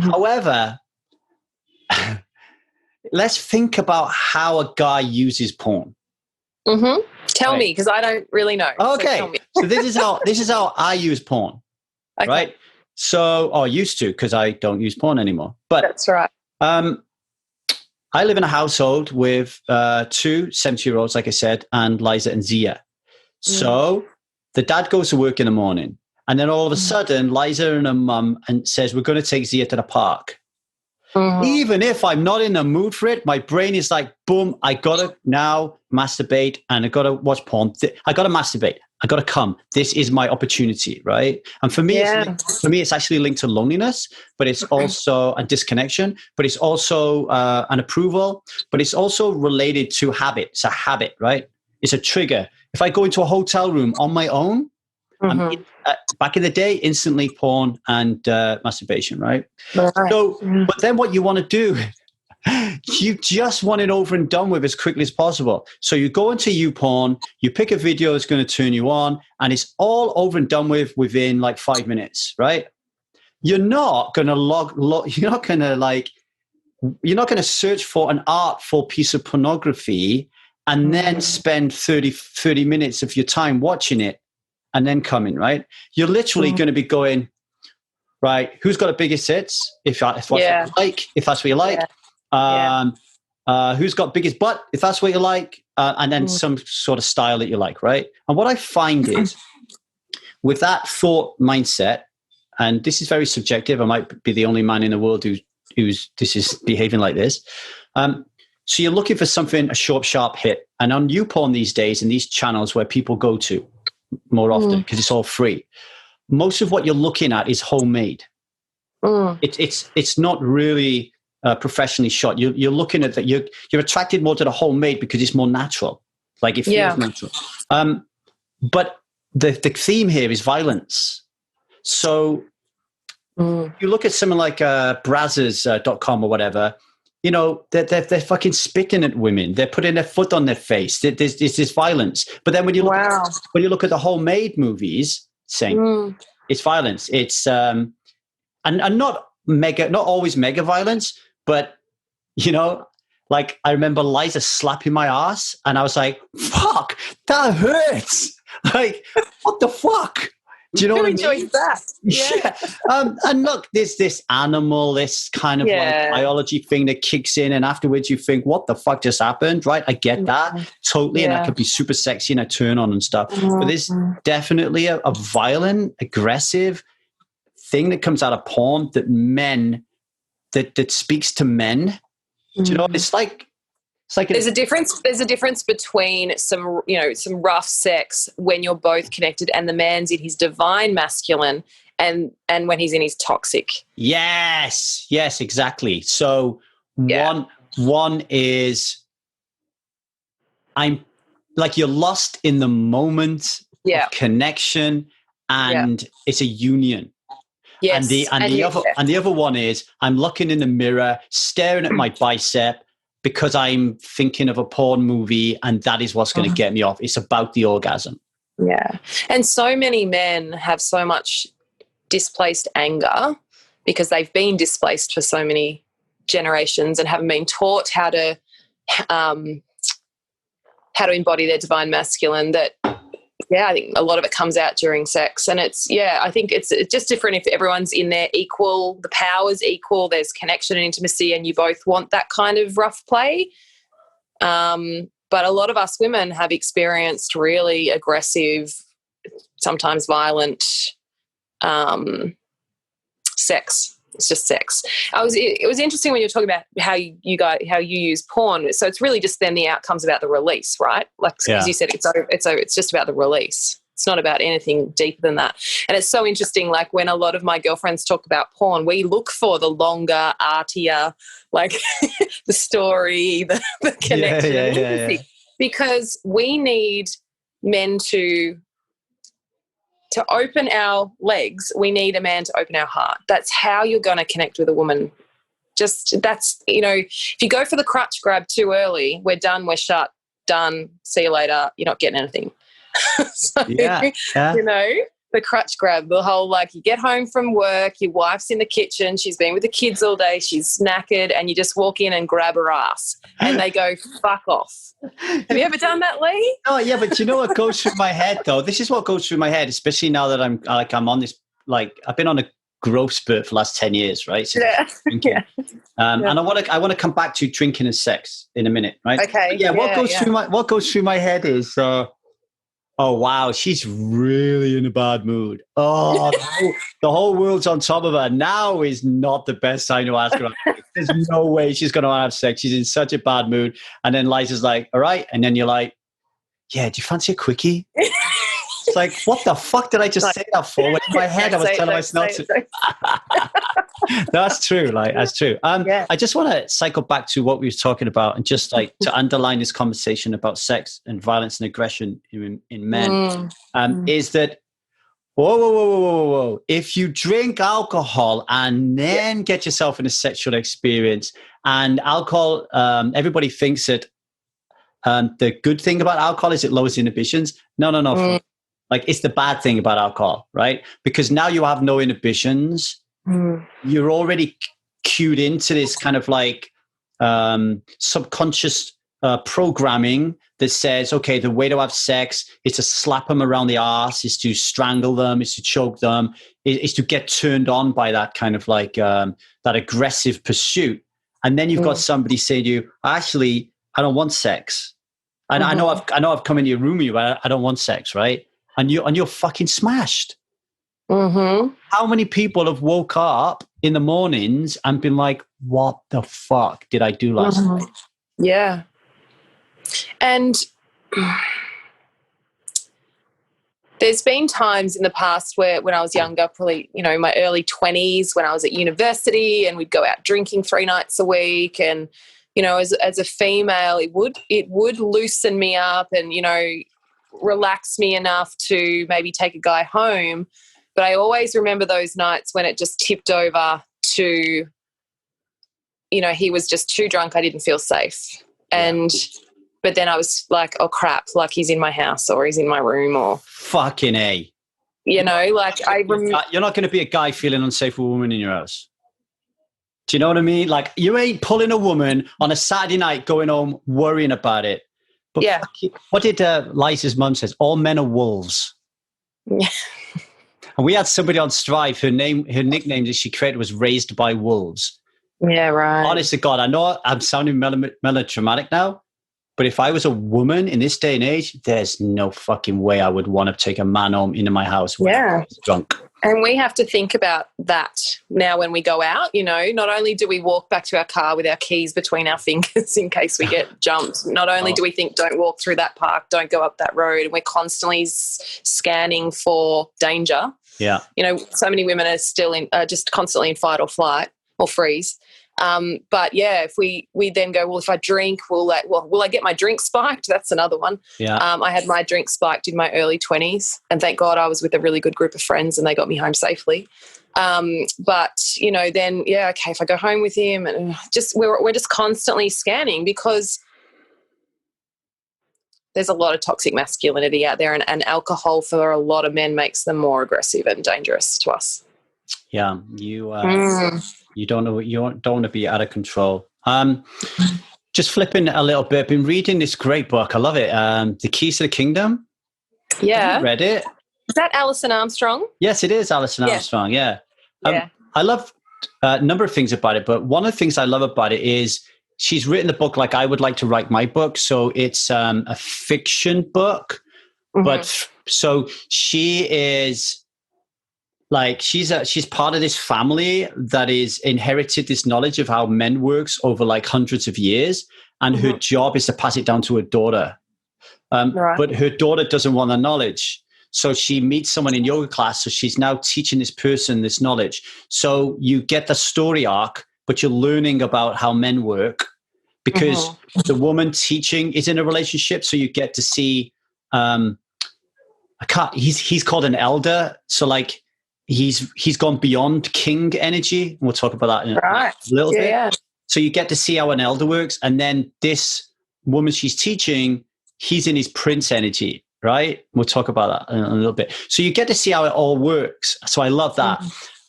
However, let's think about how a guy uses porn. Tell me, because I don't really know. Okay, so this is how I use porn, right? So, I used to, because I don't use porn anymore. But that's right. I live in a household with 2 70-year-olds, like I said, and Liza and Zia. So the dad goes to work in the morning, and then all of a sudden, Liza and her mum says, we're going to take Zia to the park. Even if I'm not in the mood for it, my brain is like, boom, I got to now masturbate, and I got to watch porn. I got to masturbate. I got to come. This is my opportunity, right? And for me, it's actually linked to loneliness, but it's also a disconnection, but it's also an approval, but it's also related to habit. It's a habit, right? It's a trigger. If I go into a hotel room on my own, back in the day, instantly porn and masturbation, right? So, but then what you want to do, you just want it over and done with as quickly as possible. So you go into YouPorn, you pick a video that's going to turn you on, and it's all over and done with within like 5 minutes, right? You're not going to you're not going to search for an artful piece of pornography and then spend 30 minutes of your time watching it and then coming, right? You're literally going to be going, right, who's got the biggest hits? If that's what you like. Who's got biggest butt? If that's what you like. And then some sort of style that you like, right? And what I find is, with that thought mindset, and this is very subjective, I might be the only man in the world who's this is behaving like this. So you're looking for something, a short, sharp hit. And on YouPorn these days, and these channels where people go to more often because it's all free, most of what you're looking at is homemade. It's not really professionally shot. You're looking at that. You're attracted more to the homemade because it's more natural. Like it feels natural. But the theme here is violence. So you look at something like Brazzers.com or whatever. You know, they're fucking spitting at women. They're putting their foot on their face. There's this violence. But then when you look at the homemade movies, saying it's violence. It's and not always mega violence, but you know, like I remember Liza slapping my ass, and I was like, "Fuck, that hurts!" Like, what the fuck? Do you know what I mean? Who enjoys that? Yeah. And look, there's this animal, this kind of like biology thing that kicks in, and afterwards you think, what the fuck just happened? Right? I get that totally. And that could be super sexy and a turn on and stuff. But there's definitely a violent, aggressive thing that comes out of porn that that speaks to men. Do you know? It's like there's a difference. There's a difference between some rough sex when you're both connected, and the man's in his divine masculine, and when he's in his toxic. Yes, exactly. So one is I'm like you're lost in the moment of connection, and it's a union. Yes. And the other one is I'm looking in the mirror, staring at my bicep because I'm thinking of a porn movie, and that is what's going to get me off. It's about the orgasm. Yeah. And so many men have so much displaced anger because they've been displaced for so many generations and haven't been taught how to embody their divine masculine that, I think a lot of it comes out during sex. And I think it's just different if everyone's in there equal, the power's equal, there's connection and intimacy, and you both want that kind of rough play. But a lot of us women have experienced really aggressive, sometimes violent sex. It's just sex. It was interesting when you were talking about how you use porn. So it's really just then the outcomes about the release, right? Like as you said, it's just about the release. It's not about anything deeper than that. And it's so interesting. Like when a lot of my girlfriends talk about porn, we look for the longer, artier, like the story, the connection, because we need men to open our legs, we need a man to open our heart. That's how you're going to connect with a woman. If you go for the crutch grab too early, we're done, we're shut, done, see you later, you're not getting anything. The crutch grab, the whole you get home from work, your wife's in the kitchen, she's been with the kids all day, she's knackered, and you just walk in and grab her ass and they go, fuck off. Have you ever done that, Lee? Oh, yeah, but you know what goes through my head, though? This is what goes through my head, especially now that I'm on this, I've been on a growth spurt for the last 10 years, right? So and I want to come back to drinking and sex in a minute, right? Okay. What goes through my head is, oh, wow, she's really in a bad mood. Oh, the whole world's on top of her. Now is not the best time to ask her. There's no way she's going to have sex. She's in such a bad mood. And then Liza's like, all right. And then you're like, yeah, do you fancy a quickie? It's like, what the fuck did I just say that for? When in my head, I was telling myself not to. That's true. That's true. I just want to cycle back to what we were talking about, and just to underline this conversation about sex and violence and aggression in men, is that, whoa. If you drink alcohol and then get yourself in a sexual experience, and alcohol, everybody thinks that the good thing about alcohol is it lowers inhibitions. No. It's the bad thing about alcohol, right? Because now you have no inhibitions. You're already cued into this kind of subconscious programming that says, okay, the way to have sex is to slap them around the arse, is to strangle them, is to choke them, is to get turned on by that kind of that aggressive pursuit. And then you've got somebody saying to you, actually, I don't want sex. And I know I've come into your room with you, but I don't want sex, right? And you're fucking smashed. How many people have woke up in the mornings and been like, what the fuck did I do last night? Yeah. And there's been times in the past where when I was younger, probably, in my early 20s, when I was at university and we'd go out drinking 3 nights a week, and, as a female, it would loosen me up and, relax me enough to maybe take a guy home. But I always remember those nights when it just tipped over to, he was just too drunk. I didn't feel safe. But then I was like, oh crap, he's in my house or he's in my room or. Fucking A. You're not going to be a guy feeling unsafe with a woman in your house. Do you know what I mean? You ain't pulling a woman on a Saturday night going home worrying about it. But what did Liza's mum says? All men are wolves. Yeah. And we had somebody on Strive, her nickname that she created was Raised by Wolves. Yeah, right. Honest to God, I know I'm sounding melodramatic now, but if I was a woman in this day and age, there's no fucking way I would want to take a man home into my house when I'm drunk. And we have to think about that now when we go out. Not only do we walk back to our car with our keys between our fingers in case we get jumped, not only do we think don't walk through that park, don't go up that road, and we're constantly scanning for danger. Yeah. So many women are still just constantly in fight or flight or freeze. But yeah, if we then go, well, if I drink, will I get my drink spiked? That's another one. Yeah. I had my drink spiked in my early 20s, and thank God I was with a really good group of friends and they got me home safely. But then okay, if I go home with him, and we're just constantly scanning because there's a lot of toxic masculinity out there, and alcohol for a lot of men makes them more aggressive and dangerous to us. Yeah, you don't know, you don't want to be out of control. Just flipping a little bit, I've been reading this great book. I love it. The Keys to the Kingdom. Yeah. Have you read it? Is that Alison Armstrong? Yes, it is Alison Armstrong. Yeah. I love a number of things about it, but one of the things I love about it is she's written the book like I would like to write my book. So it's a fiction book, but so she is like, she's part of this family that is inherited this knowledge of how men works over like hundreds of years. And her job is to pass it down to her daughter. But her daughter doesn't want the knowledge. So she meets someone in yoga class. So she's now teaching this person this knowledge. So you get the story arc, but you're learning about how men work because the woman teaching is in a relationship. So you get to see, he's called an elder. So like he's gone beyond king energy. We'll talk about that in a little bit. Yeah. So you get to see how an elder works. And then this woman she's teaching, he's in his prince energy, right? We'll talk about that in a little bit. So you get to see how it all works. So I love that.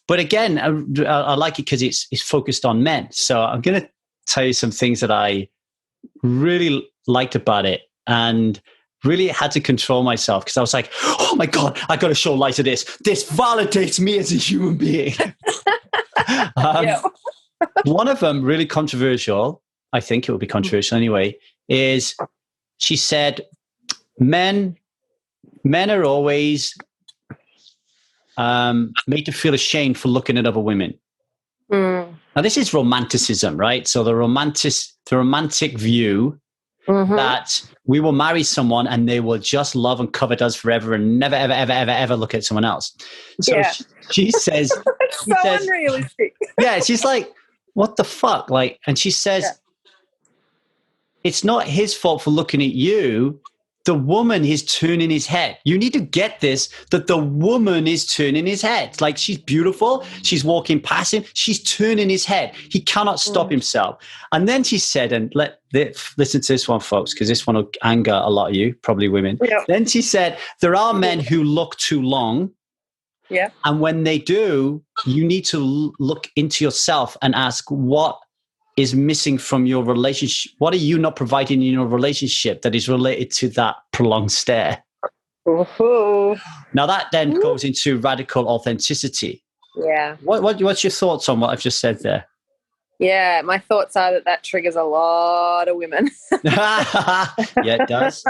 But again, I like it because it's focused on men. So I'm going to tell you some things that I really liked about it and really had to control myself because I was like, oh my God, I got to show light to this. This validates me as a human being. One of them, really controversial, I think it will be controversial anyway, is she said, men are always made to feel ashamed for looking at other women. Now, this is romanticism, right? So the romantic view that we will marry someone and they will just love and covet us forever and never, ever, ever, ever, ever look at someone else. So she says... It's so unrealistic. Yeah, she's like, what the fuck? Like, and she says, it's not his fault for looking at you. The woman is turning his head. You need to get this, that the woman is turning his head. Like, she's beautiful. She's walking past him. She's turning his head. He cannot stop himself. And then she said, and listen to this one, folks, because this one will anger a lot of you, probably women. Yeah. Then she said, there are men who look too long. Yeah. And when they do, you need to look into yourself and ask what is missing from your relationship. What are you not providing in your relationship that is related to that prolonged stare? Now that then goes into radical authenticity. Yeah. What's your thoughts on what I've just said there? Yeah, my thoughts are that triggers a lot of women. Yeah, it does.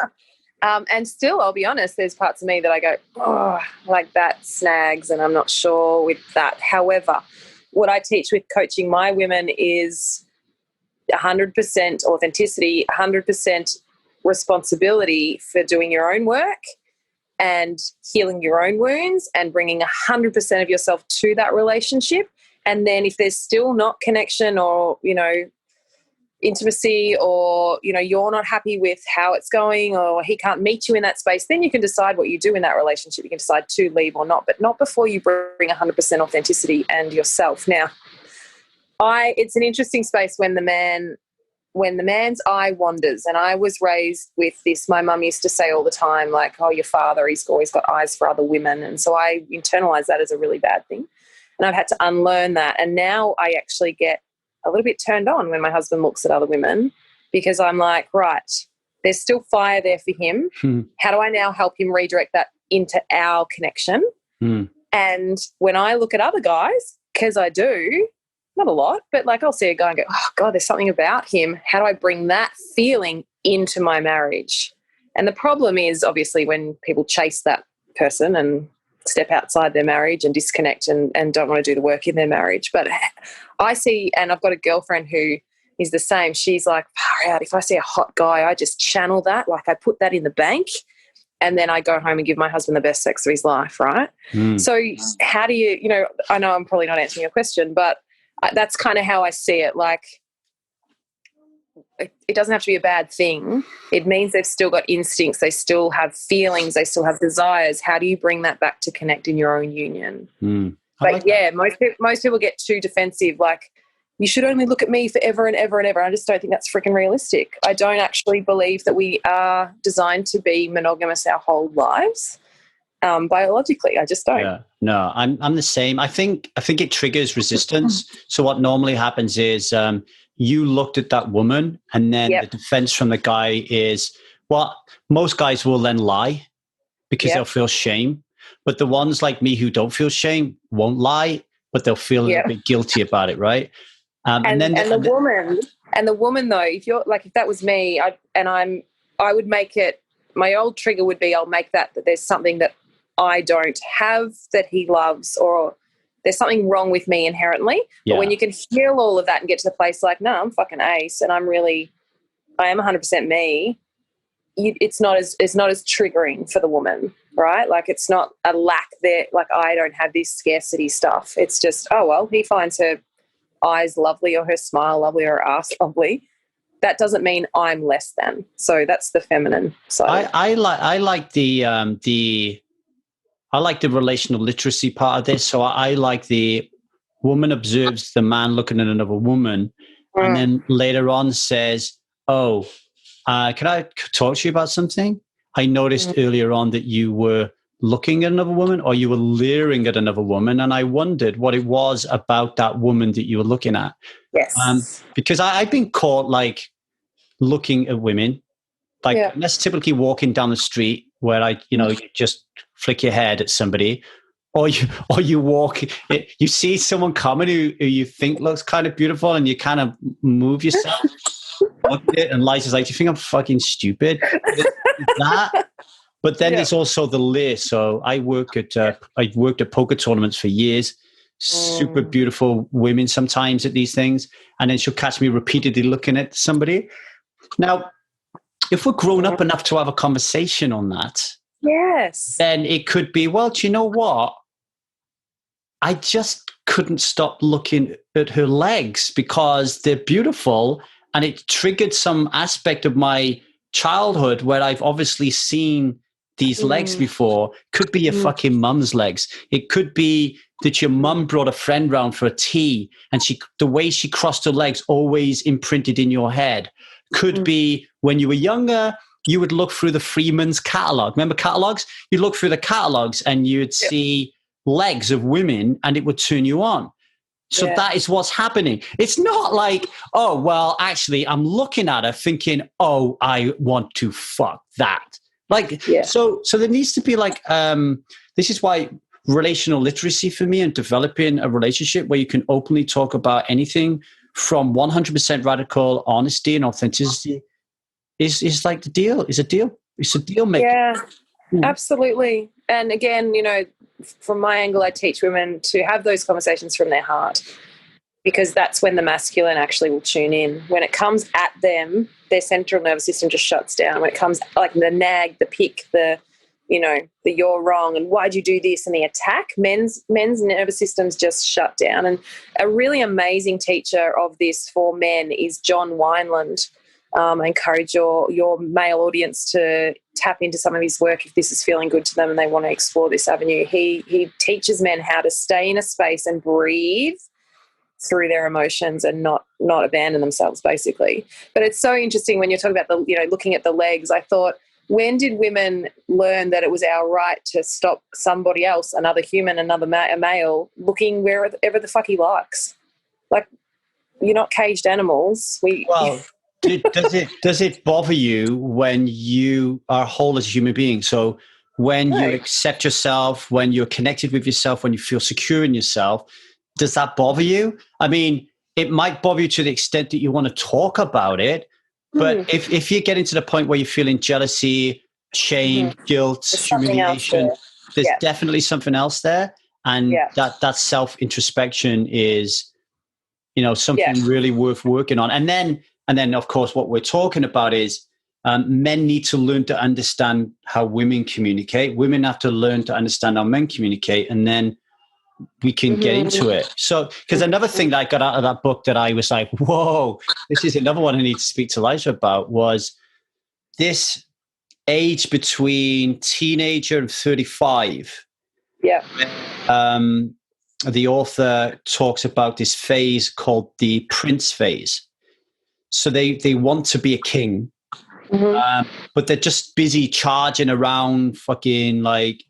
And still, I'll be honest, there's parts of me that I go, oh, like that snags, and I'm not sure with that. However, what I teach with coaching my women is 100% authenticity, 100% responsibility for doing your own work and healing your own wounds and bringing 100% of yourself to that relationship. And then if there's still not connection or, intimacy or, you're not happy with how it's going or he can't meet you in that space, then you can decide what you do in that relationship. You can decide to leave or not, but not before you bring 100% authenticity and yourself. Now, it's an interesting space when the man's eye wanders, and I was raised with this. My mum used to say all the time, like, oh, your father, he's always got eyes for other women. And so I internalized that as a really bad thing. And I've had to unlearn that. And now I actually get a little bit turned on when my husband looks at other women because I'm like, right, there's still fire there for him. How do I now help him redirect that into our connection? And when I look at other guys, because I do, not a lot, but like I'll see a guy and go, oh, God, there's something about him. How do I bring that feeling into my marriage? And the problem is obviously when people chase that person and step outside their marriage and disconnect and don't want to do the work in their marriage. But I see, and I've got a girlfriend who is the same. She's like, far out, if I see a hot guy, I just channel that. Like I put that in the bank and then I go home and give my husband the best sex of his life, right? So how do you, I know I'm probably not answering your question, but that's kind of how I see it. Like it doesn't have to be a bad thing. It means they've still got instincts. They still have feelings. They still have desires. How do you bring that back to connect in your own union? But yeah, most people get too defensive. Like, you should only look at me forever and ever and ever. I just don't think that's freaking realistic. I don't actually believe that we are designed to be monogamous our whole lives. Biologically, I just don't. Yeah. No, I'm the same. I think it triggers resistance. So what normally happens is you looked at that woman, and then the defense from the guy is, well, most guys will then lie because they'll feel shame. But the ones like me who don't feel shame won't lie, but they'll feel a little bit guilty about it, right? And the woman though, if that was me, I would make it. My old trigger would be, I'll make that there's something that I don't have that he loves, or there's something wrong with me inherently. But when you can heal all of that and get to the place like, no, I'm fucking ace, and I am 100% me. It's not as triggering for the woman, right? Like it's not a lack there. Like I don't have this scarcity stuff. It's just, oh well, he finds her eyes lovely or her smile lovely or her ass lovely. That doesn't mean I'm less than. So that's the feminine side. I like the relational literacy part of this. So I like the woman observes the man looking at another woman, and then later on says, "Oh, can I talk to you about something? I noticed earlier on that you were looking at another woman, or you were leering at another woman, and I wondered what it was about that woman that you were looking at." Yes. Because I've been caught like looking at women, like that's typically walking down the street where you just flick your head at somebody, or you walk, you see someone coming who you think looks kind of beautiful, and you kind of move yourself. Look at it, and Liza's like, "Do you think I'm fucking stupid?" That. But then there's also the lure. So I worked at poker tournaments for years. Super beautiful women sometimes at these things, and then she'll catch me repeatedly looking at somebody. Now, if we're grown up enough to have a conversation on that, then it could be, well, do you know what? I just couldn't stop looking at her legs because they're beautiful, and it triggered some aspect of my childhood where I've obviously seen these legs before. Could be your fucking mum's legs. It could be that your mum brought a friend round for a tea, and the way she crossed her legs always imprinted in your head. Could be when you were younger, you would look through the Freeman's catalog. Remember catalogs? You'd look through the catalogs and you'd see legs of women, and it would turn you on. So that is what's happening. It's not like, oh, well, actually, I'm looking at her thinking, oh, I want to fuck that. Like, so there needs to be like, this is why relational literacy for me and developing a relationship where you can openly talk about anything from 100% radical honesty and authenticity is like the deal. It's a deal. It's a deal maker. Yeah, absolutely. And again, from my angle, I teach women to have those conversations from their heart, because that's when the masculine actually will tune in. When it comes at them, their central nervous system just shuts down. When it comes like the nag, the pick, the you're wrong and why'd you do this, and the attack, men's nervous systems just shut down. And a really amazing teacher of this for men is John Wineland. I encourage your male audience to tap into some of his work if this is feeling good to them and they want to explore this avenue. He teaches men how to stay in a space and breathe through their emotions and not abandon themselves, basically. But it's so interesting when you're talking about looking at the legs. I thought, when did women learn that it was our right to stop somebody else, another human, another male, looking wherever the fuck he likes? Like, you're not caged animals. Does it bother you when you are whole as a human being? So when No. you accept yourself, when you're connected with yourself, when you feel secure in yourself, does that bother you? I mean, it might bother you to the extent that you want to talk about it. But if you're getting to the point where you're feeling jealousy, shame, guilt, There's something else humiliation, there. there's Yeah. definitely something else there. And that self-introspection is, something really worth working on. And then of course, what we're talking about is men need to learn to understand how women communicate. Women have to learn to understand how men communicate, and then we can get into it. So, because another thing that I got out of that book that I was like, whoa, this is another one I need to speak to Liza about, was this age between teenager and 35. Yeah. The author talks about this phase called the prince phase. So they want to be a king, but they're just busy charging around, fucking like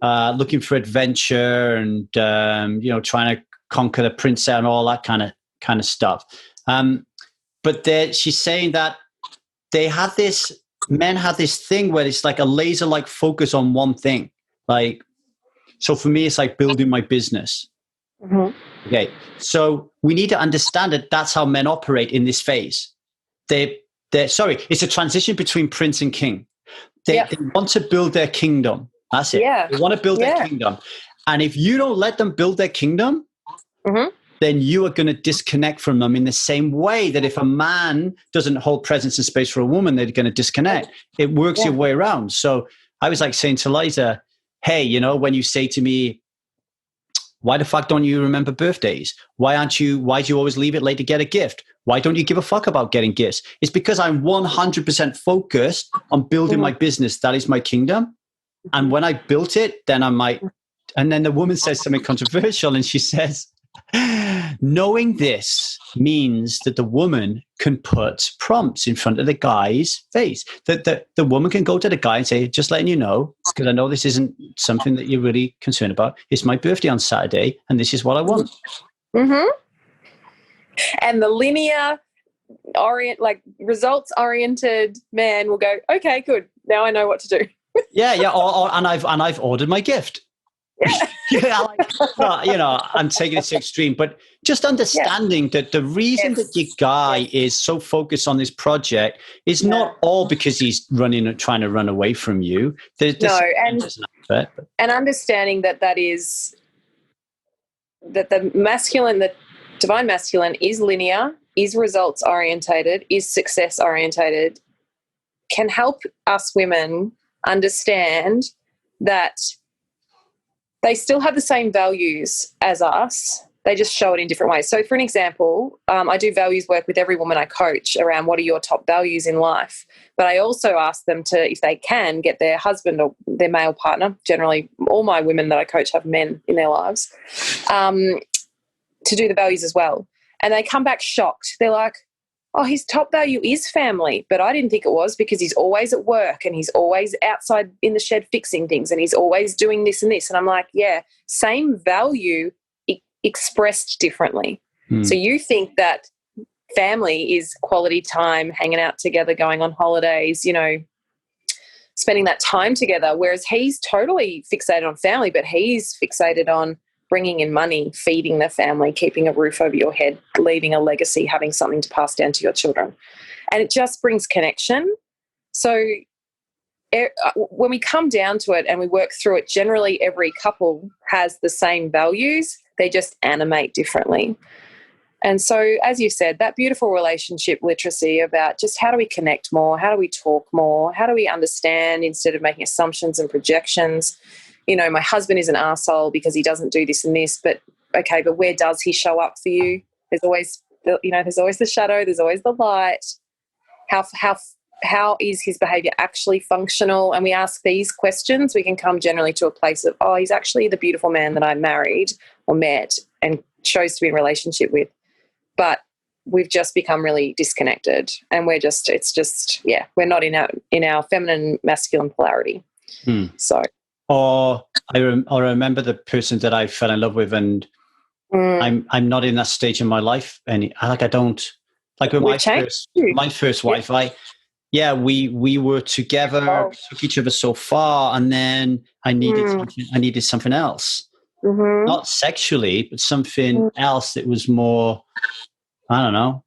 looking for adventure and trying to conquer the princess and all that kind of stuff. But she's saying that men have this thing where it's like a laser-like focus on one thing. Like, so for me, it's like building my business. Okay, so we need to understand that that's how men operate in this phase. It's a transition between prince and king. They want to build their kingdom. That's it. Yeah. They want to build their kingdom. And if you don't let them build their kingdom, then you are going to disconnect from them in the same way that if a man doesn't hold presence and space for a woman, they're going to disconnect. It works your way around. So I was like saying to Liza, hey, when you say to me, why the fuck don't you remember birthdays? Why do you always leave it late to get a gift? Why don't you give a fuck about getting gifts? It's because I'm 100% focused on building my business. That is my kingdom. And when I built it, then and then the woman says something controversial, and she says, knowing this means that the woman can put prompts in front of the guy's face. That the woman can go to the guy and say, just letting you know, because I know this isn't something that you're really concerned about. It's my birthday on Saturday, and this is what I want. And the linear results-oriented man will go, okay, good. Now I know what to do. And I've ordered my gift. I'm taking it to extreme, but just understanding that the reason that your guy is so focused on this project is not all because he's trying to run away from you. And understanding that the divine masculine is linear, is results orientated, is success orientated, can help us women understand that they still have the same values as us. They just show it in different ways. So for an example, I do values work with every woman I coach around what are your top values in life. But I also ask them to, if they can, get their husband or their male partner, generally all my women that I coach have men in their lives, to do the values as well. And they come back shocked. They're like, oh, his top value is family, but I didn't think it was because he's always at work and he's always outside in the shed fixing things and he's always doing this and this. And I'm like, yeah, same value expressed differently. So you think that family is quality time, hanging out together, going on holidays, spending that time together, whereas he's totally fixated on family, but he's fixated on bringing in money, feeding the family, keeping a roof over your head, leaving a legacy, having something to pass down to your children. And it just brings connection. So when we come down to it and we work through it, generally every couple has the same values. They just animate differently. And so, as you said, that beautiful relationship literacy about just how do we connect more? How do we talk more? How do we understand instead of making assumptions and projections? My husband is an arsehole because he doesn't do this and this, but okay, but where does he show up for you? There's always the shadow, there's always the light. How is his behavior actually functional? And we ask these questions, we can come generally to a place of, oh, he's actually the beautiful man that I married or met and chose to be in a relationship with. But we've just become really disconnected and we're not in our feminine masculine polarity. So. Or I remember the person that I fell in love with, and I'm not in that stage in my life, and I don't like with my first wife. yeah, we were together, took each other so far, and then I needed something else. Not sexually, but something else that was more, I don't know.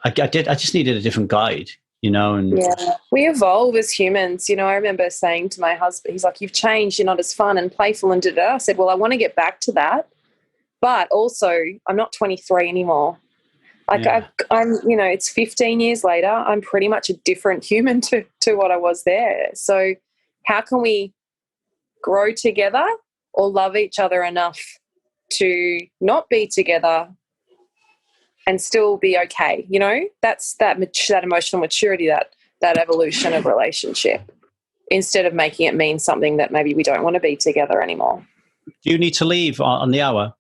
I just needed a different guide, and Yeah, we evolve as humans. I remember saying to my husband, he's like, "You've changed. You're not as fun and playful and da-da." I said, "Well, I want to get back to that, but also I'm not 23 anymore. Like I'm, it's 15 years later. I'm pretty much a different human to what I was there. So how can we grow together or love each other enough to not be together and still be okay?" That's that emotional maturity, that evolution of relationship, instead of making it mean something that maybe we don't want to be together anymore. Do you need to leave on the hour?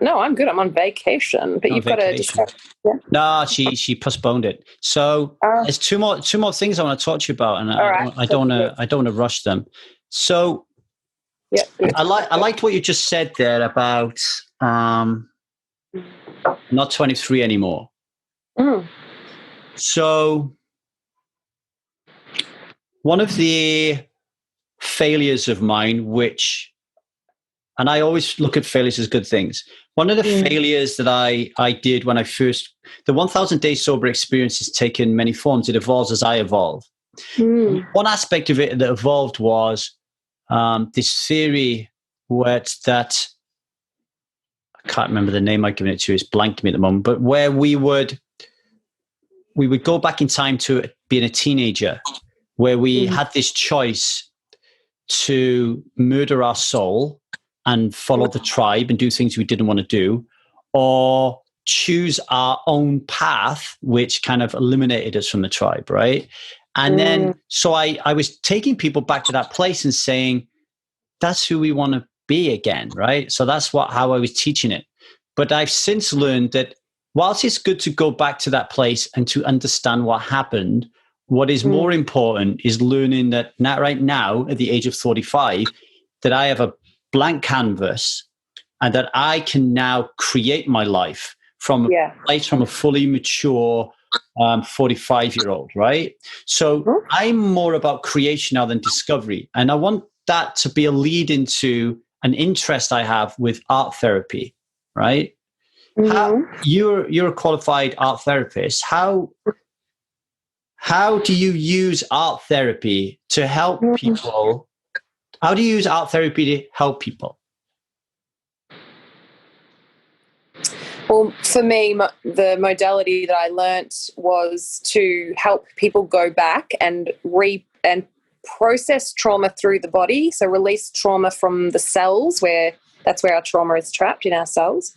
No, I'm good. I'm on vacation, but you've got to just. Yeah. No, she postponed it. So there's two more things I want to talk to you about, and I don't want to rush them. So yeah, I liked what you just said there about not 23 anymore. So one of the failures of mine, and I always look at failures as good things. One of the failures that I did when the 1,000 Days Sober experience has taken many forms. It evolves as I evolve. One aspect of it that evolved was this theory that I can't remember the name I've given it to. It's blanked me at the moment. But where we would go back in time to being a teenager, where we had this choice to murder our soul and follow the tribe and do things we didn't want to do, or choose our own path, which kind of eliminated us from the tribe, right? And then, so I was taking people back to that place and saying, that's who we want to be again, right? So that's how I was teaching it. But I've since learned that whilst it's good to go back to that place and to understand what happened, what is more important is learning that right now, at the age of 45, that I have a blank canvas and that I can now create my life from a place from a fully mature 45-year-old, right? So I'm more about creation now than discovery. And I want that to be a lead into an interest I have with art therapy, right? How, you're a qualified art therapist. How do you use art therapy to help people? How do you use art therapy to help people? Well, for me, the modality that I learnt was to help people go back and process trauma through the body. So release trauma from the cells, that's where our trauma is trapped, in our cells,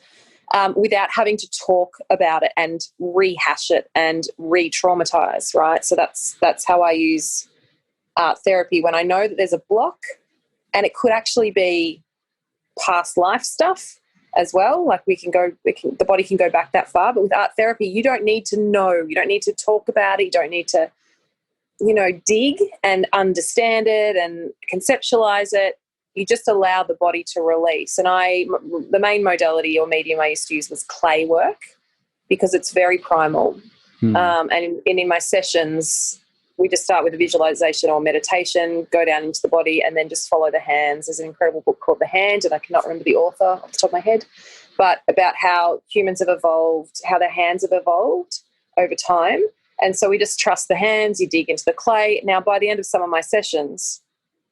without having to talk about it and rehash it and re-traumatize, right? So that's how I use art therapy when I know that there's a block, and it could actually be past life stuff as well. Like the body can go back that far, but with art therapy, you don't need to know, you don't need to talk about it, you don't need to, dig and understand it and conceptualize it. You just allow the body to release. And the main modality or medium I used to use was clay work, because it's very primal. And in my sessions, we just start with a visualization or meditation, go down into the body, and then just follow the hands. There's an incredible book called The Hand, and I cannot remember the author off the top of my head, but about how humans have evolved, how their hands have evolved over time. And so we just trust the hands, you dig into the clay. Now, by the end of some of my sessions,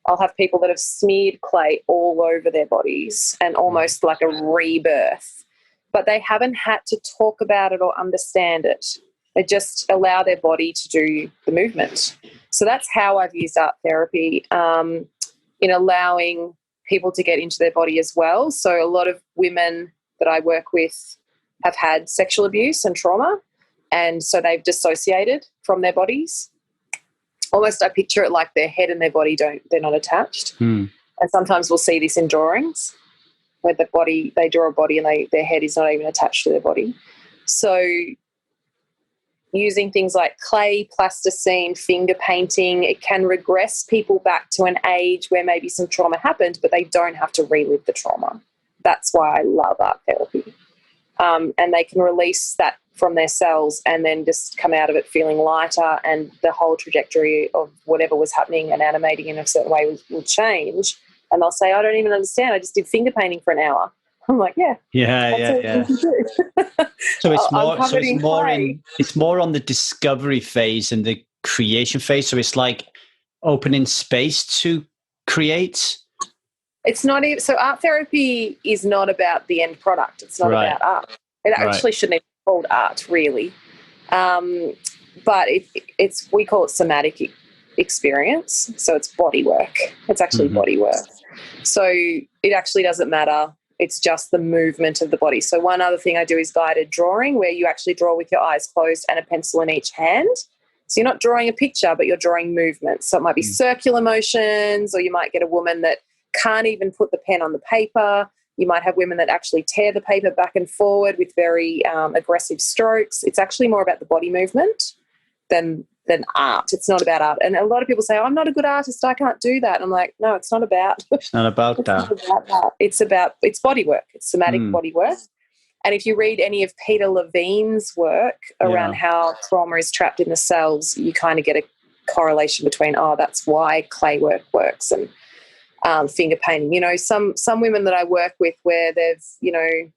I'll have people that have smeared clay all over their bodies and almost like a rebirth, but they haven't had to talk about it or understand it. They just allow their body to do the movement. So that's how I've used art therapy, in allowing people to get into their body as well. So a lot of women that I work with have had sexual abuse and trauma, and so they've dissociated from their bodies. Almost I picture it like their head and their body they're not attached. And sometimes we'll see this in drawings where they draw a body and their head is not even attached to their body. So using things like clay, plasticine, finger painting, it can regress people back to an age where maybe some trauma happened, but they don't have to relive the trauma. That's why I love art therapy. And they can release that from their cells and then just come out of it feeling lighter, and the whole trajectory of whatever was happening and animating in a certain way will change. And they'll say, I don't even understand. I just did finger painting for an hour. I'm like, yeah. Yeah. So it's more on the discovery phase and the creation phase. So it's like opening space to create. It's not even, so art therapy is not about the end product. It's not about art. It actually shouldn't even be called art, really. But it's we call it somatic experience. So it's body work. It's actually body work. So it actually doesn't matter. It's just the movement of the body. So one other thing I do is guided drawing, where you actually draw with your eyes closed and a pencil in each hand. So you're not drawing a picture, but you're drawing movements. So it might be circular motions, or you might get a woman that can't even put the pen on the paper. You might have women that actually tear the paper back and forward with very aggressive strokes. It's actually more about the body movement than art. It's not about art. And a lot of people say, oh, I'm not a good artist, I can't do that. And I'm like, no, it's not about that. It's not about that. It's body work. It's somatic body work. And if you read any of Peter Levine's work around how trauma is trapped in the cells, you kind of get a correlation between, that's why clay work works and finger painting. You know, some women that I work with where they've,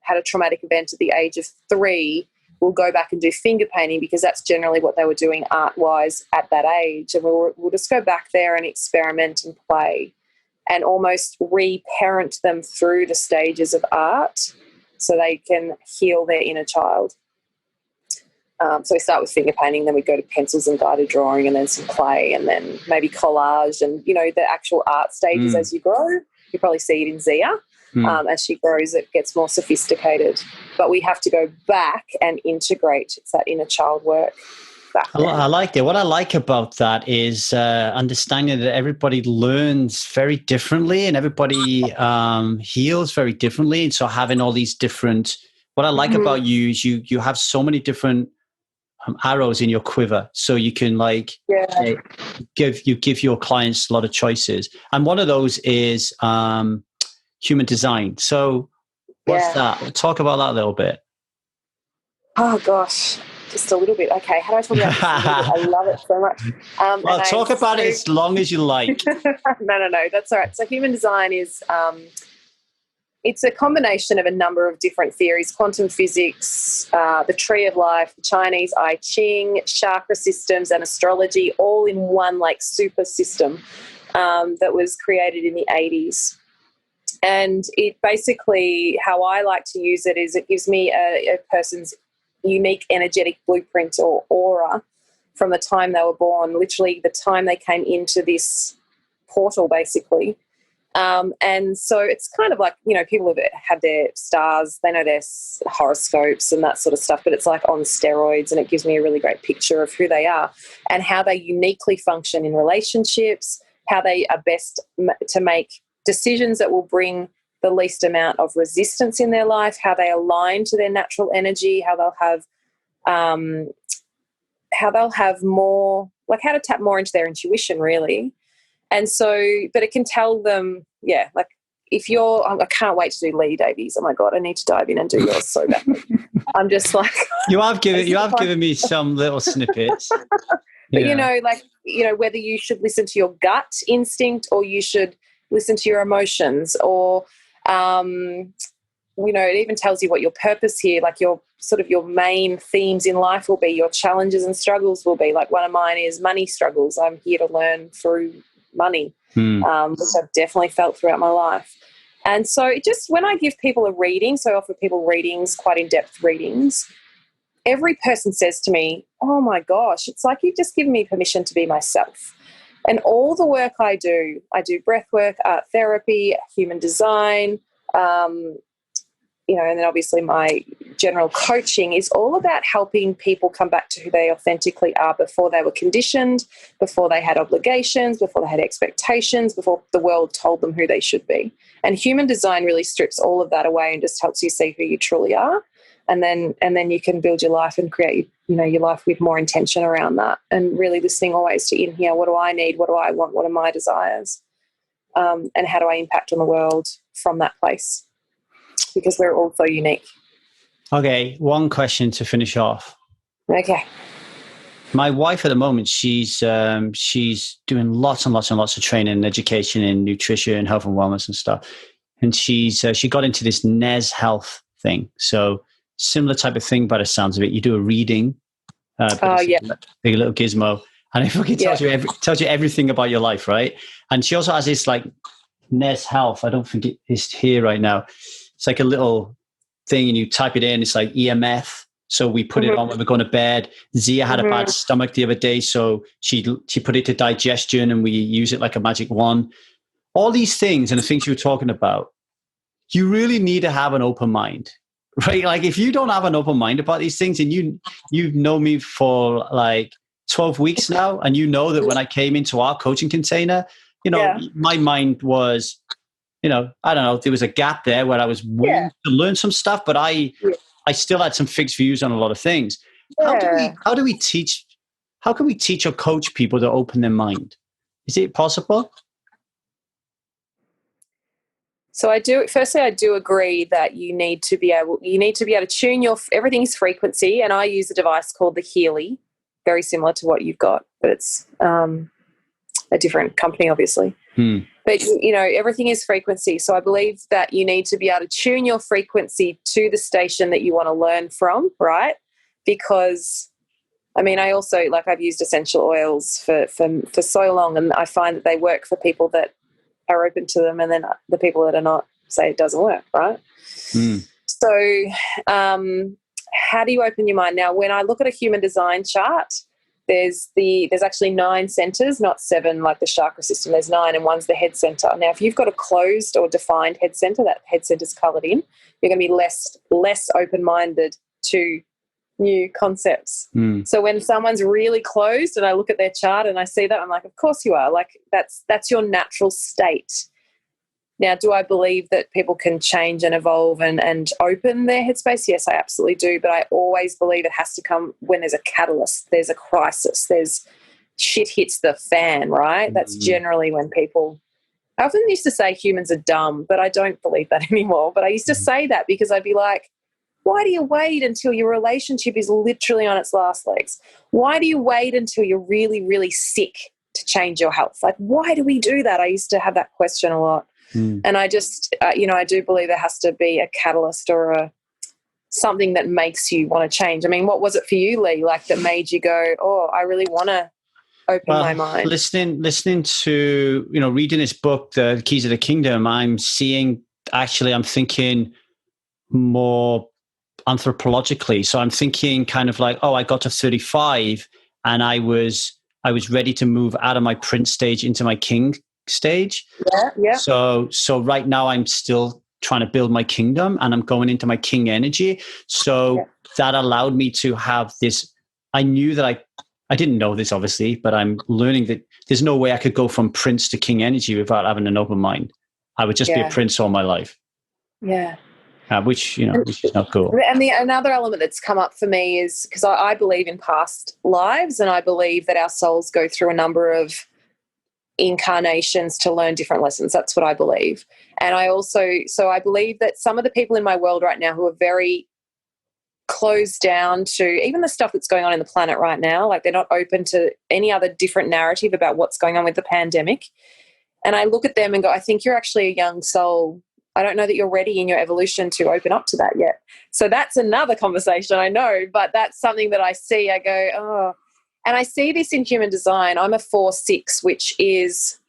had a traumatic event at the age of 3 will go back and do finger painting because that's generally what they were doing art-wise at that age. And we'll just go back there and experiment and play and almost re-parent them through the stages of art so they can heal their inner child. So we start with finger painting, then we go to pencils and guided drawing, and then some clay, and then maybe collage and, the actual art stages as you grow. You probably see it in Zia. As she grows, it gets more sophisticated. But we have to go back and integrate. It's that inner child work. I like it. What I like about that is understanding that everybody learns very differently and everybody heals very differently. And so having all these different, what I like about you is you have so many different arrows in your quiver. So you can give your clients a lot of choices. And one of those is human design. So what's that? Talk about that a little bit. Oh, gosh. Just a little bit. Okay, how do I talk about this? I love it so much. Well, talk about it as long as you like. No, that's all right. So human design is it's a combination of a number of different theories: quantum physics, the tree of life, the Chinese I Ching, chakra systems, and astrology, all in one super system that was created in the 80s. And it basically, how I like to use it is it gives me a person's unique energetic blueprint or aura from the time they were born, literally the time they came into this portal, basically. And so it's kind of like, people have had their stars, they know their horoscopes and that sort of stuff, but it's like on steroids, and it gives me a really great picture of who they are and how they uniquely function in relationships, how they are best to make decisions that will bring the least amount of resistance in their life, how they align to their natural energy, how they'll have more, like how to tap more into their intuition, really. And so, but it can tell them, if you're, I can't wait to do Lee Davies. Oh my God, I need to dive in and do yours so badly. I'm just like, you have given me some little snippets. But whether you should listen to your gut instinct or you should listen to your emotions, or it even tells you what your purpose here, like your main themes in life will be, your challenges and struggles will be. Like one of mine is money struggles. I'm here to learn through money, which I've definitely felt throughout my life. And so when I give people a reading, so I offer people readings, quite in-depth readings, every person says to me, oh my gosh, it's like you've just given me permission to be myself. And all the work I do breath work, art therapy, human design, and then obviously my general coaching is all about helping people come back to who they authentically are before they were conditioned, before they had obligations, before they had expectations, before the world told them who they should be. And human design really strips all of that away and just helps you see who you truly are. And then you can build your life and create, your life with more intention around that, and really listening always to in here, what do I need? What do I want? What are my desires? And how do I impact on the world from that place? Because we're all so unique. Okay, one question to finish off. Okay. My wife at the moment, she's doing lots and lots and lots of training and education in nutrition, health and wellness and stuff. And she got into this NES health thing. So similar type of thing, by the sounds of it. You do a reading, but it's a little gizmo, and it fucking tells you everything about your life, right? And she also has this like NES health. I don't think it is here right now. It's like a little thing, and you type it in. It's like EMF. So we put it on when we're going to bed. Zia had a bad stomach the other day, so she put it to digestion, and we use it like a magic wand. All these things and the things you were talking about, you really need to have an open mind, right? Like if you don't have an open mind about these things, and you know me for like 12 weeks now, and you know that when I came into our coaching container, my mind was, I don't know, there was a gap there where I was willing to learn some stuff, but I still had some fixed views on a lot of things. Yeah. How can we teach or coach people to open their mind? Is it possible? So I do agree that you need to be able to tune everything's frequency. And I use a device called the Healy, very similar to what you've got, but it's a different company, obviously. But, everything is frequency. So I believe that you need to be able to tune your frequency to the station that you want to learn from, right? Because, I also, I've used essential oils for so long, and I find that they work for people that are open to them, and then the people that are not say it doesn't work, right? So how do you open your mind? Now, when I look at a human design chart, there's actually 9 centers, not 7 like the chakra system. There's 9, and one's the head center. Now, if you've got a closed or defined head center, that head center's colored in, you're going to be less open-minded to new concepts. So when someone's really closed and I look at their chart and I see that, I'm like, of course you are. Like that's your natural state. Now, do I believe that people can change and evolve and open their headspace? Yes, I absolutely do. But I always believe it has to come when there's a catalyst, there's a crisis, there's shit hits the fan, right? That's generally when people, I often used to say humans are dumb, but I don't believe that anymore. But I used to say that because I'd be like, why do you wait until your relationship is literally on its last legs? Why do you wait until you're really, really sick to change your health? Like, why do we do that? I used to have that question a lot. And I just, I do believe there has to be a catalyst or something that makes you want to change. What was it for you, Lee, that made you go, oh, I really want to open my mind? Listening to, reading this book, The Keys of the Kingdom, I'm thinking more anthropologically. So I'm thinking kind of like, I got to 35 and I was ready to move out of my prince stage into my king stage. Yeah. So right now I'm still trying to build my kingdom and I'm going into my king energy. So that allowed me to have this. I knew that I didn't know this obviously, but I'm learning that there's no way I could go from prince to king energy without having an open mind. I would just be a prince all my life. Yeah. Which is not cool. And another element that's come up for me is because I believe in past lives, and I believe that our souls go through a number of incarnations to learn different lessons. That's what I believe. And I believe that some of the people in my world right now who are very closed down to even the stuff that's going on in the planet right now, they're not open to any other different narrative about what's going on with the pandemic. And I look at them and go, I think you're actually a young soul. I don't know that you're ready in your evolution to open up to that yet. So that's another conversation, I know, but that's something that I see. I go, oh. And I see this in human design. I'm a 4/6, which is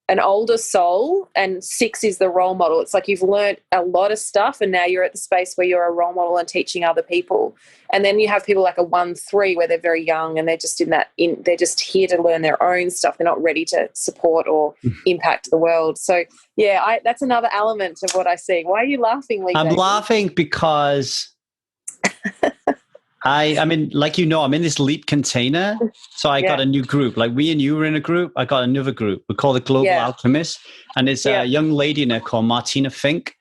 an older soul, and 6 is the role model. It's like you've learned a lot of stuff and now you're at the space where you're a role model and teaching other people. And then you have people like a 1/3 where they're very young and they're just they're just here to learn their own stuff. They're not ready to support or impact the world. So that's another element of what I see. Why are you laughing, Lee? I'm laughing because I'm in this LEAP container. So I got a new group. Like we and you were in a group. I got another group. We call it Global Alchemists. And there's a young lady in there called Martina Fink.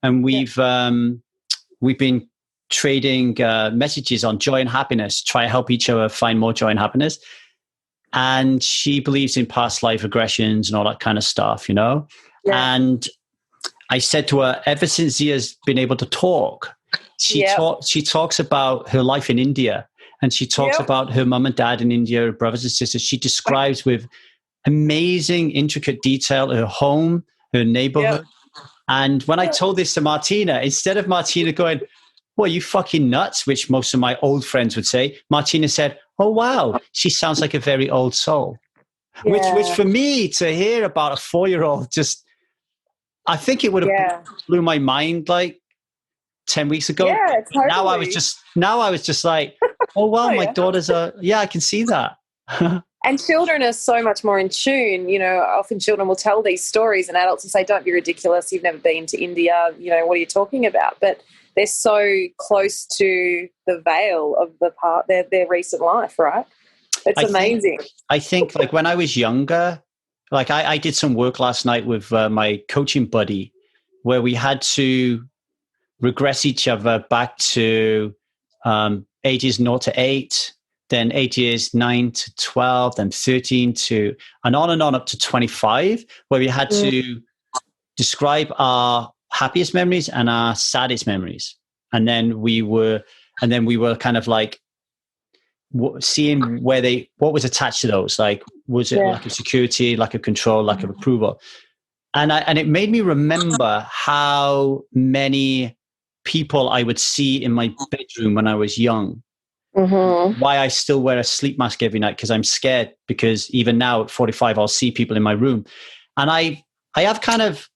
And we've been trading messages on joy and happiness, try to help each other find more joy and happiness. And she believes in past life regressions and all that kind of stuff, And I said to her, ever since Zia's been able to talk, she talks about her life in India, and she talks about her mum and dad in India, her brothers and sisters. She describes with amazing, intricate detail her home, her neighborhood. And when I told this to Martina, instead of Martina going, "Well, you fucking nuts," which most of my old friends would say, Martina said, "Oh, wow, she sounds like a very old soul." Which for me to hear about a 4-year-old, just, I think it would have blew my mind like 10 weeks ago. Yeah, totally. Now I was just like, oh, wow, my daughters are, I can see that. And children are so much more in tune. You know, often children will tell these stories and adults will say, don't be ridiculous, you've never been to India, you know, what are you talking about? But they're so close to the veil of the part, their recent life, right? It's amazing. I think like when I was younger, like I did some work last night with my coaching buddy where we had to regress each other back to ages 0 to 8, then ages 9 to 12, then 13 to, and on up to 25, where we had to describe our happiest memories and our saddest memories. And then we were kind of like seeing what was attached to those. Like, was it lack of security, lack of control, lack of approval? And it made me remember how many people I would see in my bedroom when I was young. Why I still wear a sleep mask every night, because I'm scared, because even now at 45 I'll see people in my room, and I have kind of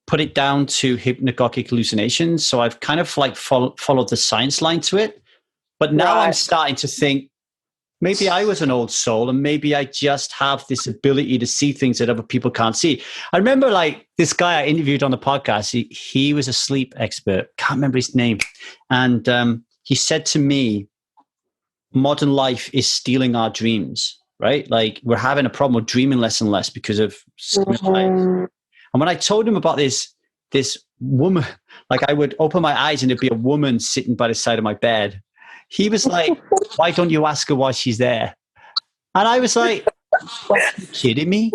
put it down to hypnagogic hallucinations, so I've kind of like followed the science line to it, but now I'm starting to think maybe I was an old soul, and maybe I just have this ability to see things that other people can't see. I remember like this guy I interviewed on the podcast, he was a sleep expert. Can't remember his name. And he said to me, modern life is stealing our dreams, right? Like we're having a problem with dreaming less and less because of screen time. And when I told him about this woman, like I would open my eyes and there'd be a woman sitting by the side of my bed. He was like, why don't you ask her why she's there? And I was like, are you kidding me?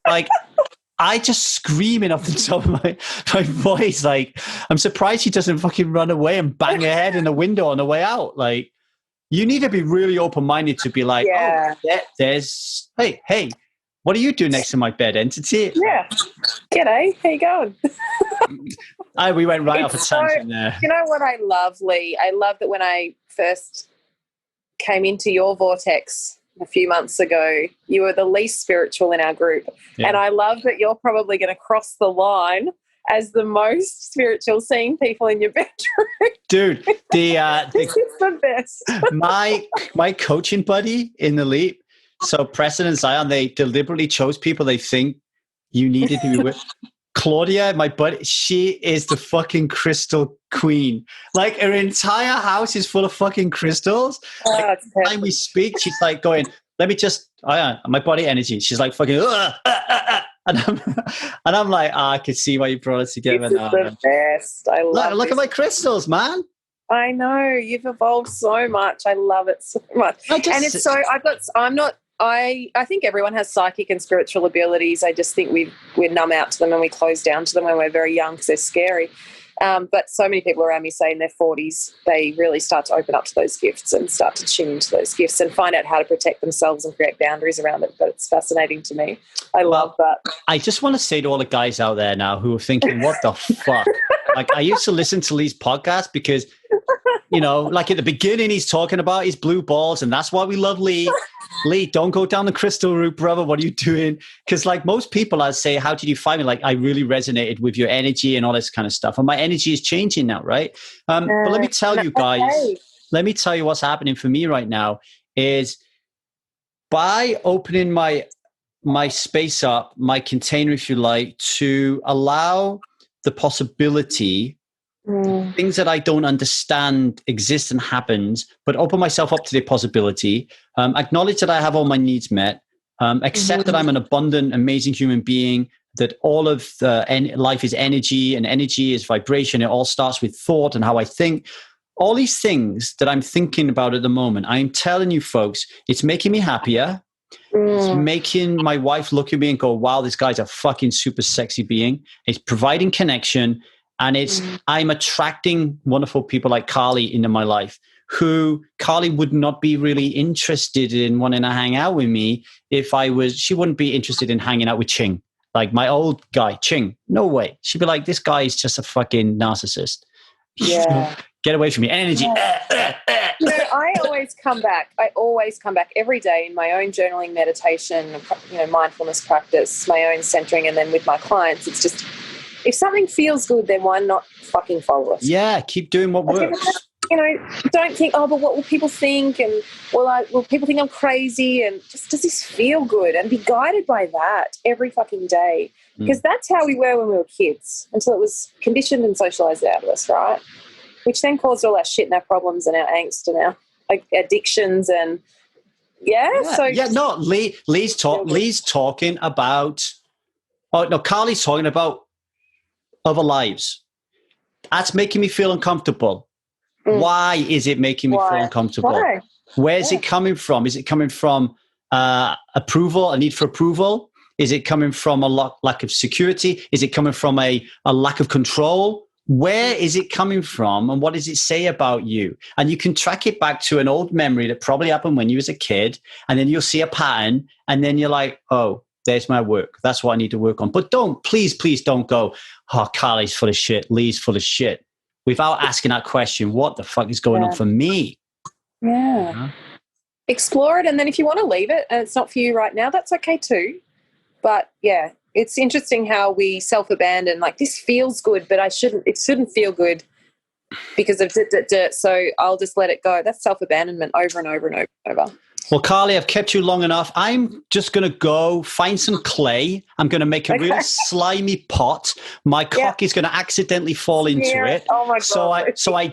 Like, I just screaming off the top of my voice. Like, I'm surprised she doesn't fucking run away and bang her head in the window on the way out. Like, you need to be really open-minded to be like, there's, hey, what are you doing next to my bed, entity? Yeah. G'day. How you going? We went right off a tangent there. You know what I love, Lee? I love that when I first came into your vortex a few months ago, you were the least spiritual in our group. Yeah. And I love that you're probably going to cross the line as the most spiritual, seeing people in your bedroom. Dude, this is the best. my coaching buddy in the Leap, so Preston and Zion, they deliberately chose people they think you needed to be with. Claudia, my buddy, she is the fucking crystal queen. Like her entire house is full of fucking crystals. Like, every time we speak, she's like going, let me just, my body energy. She's like fucking, and I'm like, I can see why you brought us together. This is the best. I love look at my crystals, man. I know, you've evolved so much. I love it so much. And it's so, I think everyone has psychic and spiritual abilities. I just think we numb out to them and we close down to them when we're very young because they're scary. But so many people around me say in their 40s, they really start to open up to those gifts and start to tune into those gifts and find out how to protect themselves and create boundaries around it. But it's fascinating to me. I love that. I just want to say to all the guys out there now who are thinking, what the fuck? Like, I used to listen to Lee's podcast because, you know, like at the beginning, he's talking about his blue balls, and that's why we love Lee. Lee, don't go down the crystal route, brother. What are you doing? Because like most people, I'd say, how did you find me? Like, I really resonated with your energy and all this kind of stuff. And my energy is changing now, right? But let me tell you guys, let me tell you what's happening for me right now is by opening my space up, my container, if you like, to allow the possibility things that I don't understand exist and happens, but open myself up to the possibility, acknowledge that I have all my needs met, accept that I'm an abundant, amazing human being, that all of life is energy and energy is vibration. It all starts with thought and how I think. All these things that I'm thinking about at the moment, I'm telling you folks, it's making me happier. It's making my wife look at me and go, wow, this guy's a fucking super sexy being. It's providing connection. And I'm attracting wonderful people like Carlie into my life, who Carlie would not be really interested in wanting to hang out with me she wouldn't be interested in hanging out with Ching. Like my old guy, Ching. No way. She'd be like, this guy is just a fucking narcissist. Yeah. Get away from me. Energy. Yeah. I always come back every day in my own journaling, meditation, mindfulness practice, my own centering, and then with my clients, it's just, if something feels good, then why not fucking follow it? Yeah, keep doing what works. Don't think, but what will people think? And will people think I'm crazy? And just, does this feel good? And be guided by that every fucking day. Because that's how we were when we were kids, until it was conditioned and socialized out of us, right? Which then caused all our shit and our problems and our angst and our addictions and Lee's talking about Carlie's talking about other lives. That's making me feel uncomfortable. Why is it making me feel uncomfortable? Why? Where is it coming from? Is it coming from approval, a need for approval? Is it coming from a lack of security? Is it coming from a lack of control? Where is it coming from, and what does it say about you? And you can track it back to an old memory that probably happened when you was a kid, and then you'll see a pattern, and then you're like, oh, there's my work. That's what I need to work on. But please don't go, oh, Carlie's full of shit, Lee's full of shit, without asking that question, what the fuck is going on for me? Yeah. Explore it, and then if you want to leave it and it's not for you right now, that's okay too. But yeah, it's interesting how we self-abandon, like, this feels good, but it shouldn't feel good because of so I'll just let it go. That's self-abandonment over and over and over and over. Well, Carlie, I've kept you long enough. I'm just going to go find some clay. I'm going to make a really slimy pot. My cock is going to accidentally fall into it. Oh my God. So I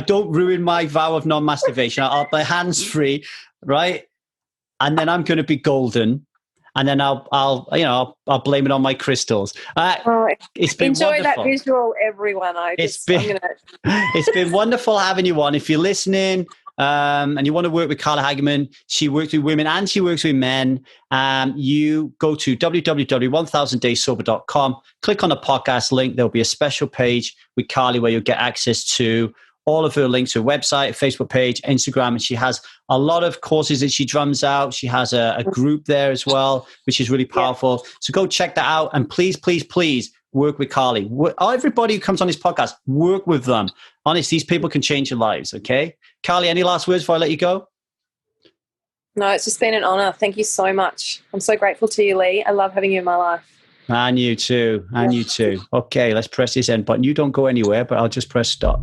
don't ruin my vow of non-masturbation. I'll be hands-free, right? And then I'm going to be golden. And then I'll blame it on my crystals. It's been enjoy wonderful. That visual, everyone. It's been wonderful having you on. If you're listening and you want to work with Carlie Hageman, she works with women and she works with men. You go to www.1000dayssober.com, click on the podcast link. There'll be a special page with Carlie where you'll get access to all of her links, her website, Facebook page, Instagram, and she has a lot of courses that she drums out. She has a group there as well, which is really powerful. So go check that out, and please work with Carlie. Everybody who comes on this podcast, work with them. Honestly, these people can change your lives, okay? Carlie, any last words before I let you go? No, it's just been an honor. Thank you so much. I'm so grateful to you, Lee. I love having you in my life. And you too. Okay, let's press this end button. You don't go anywhere, but I'll just press stop.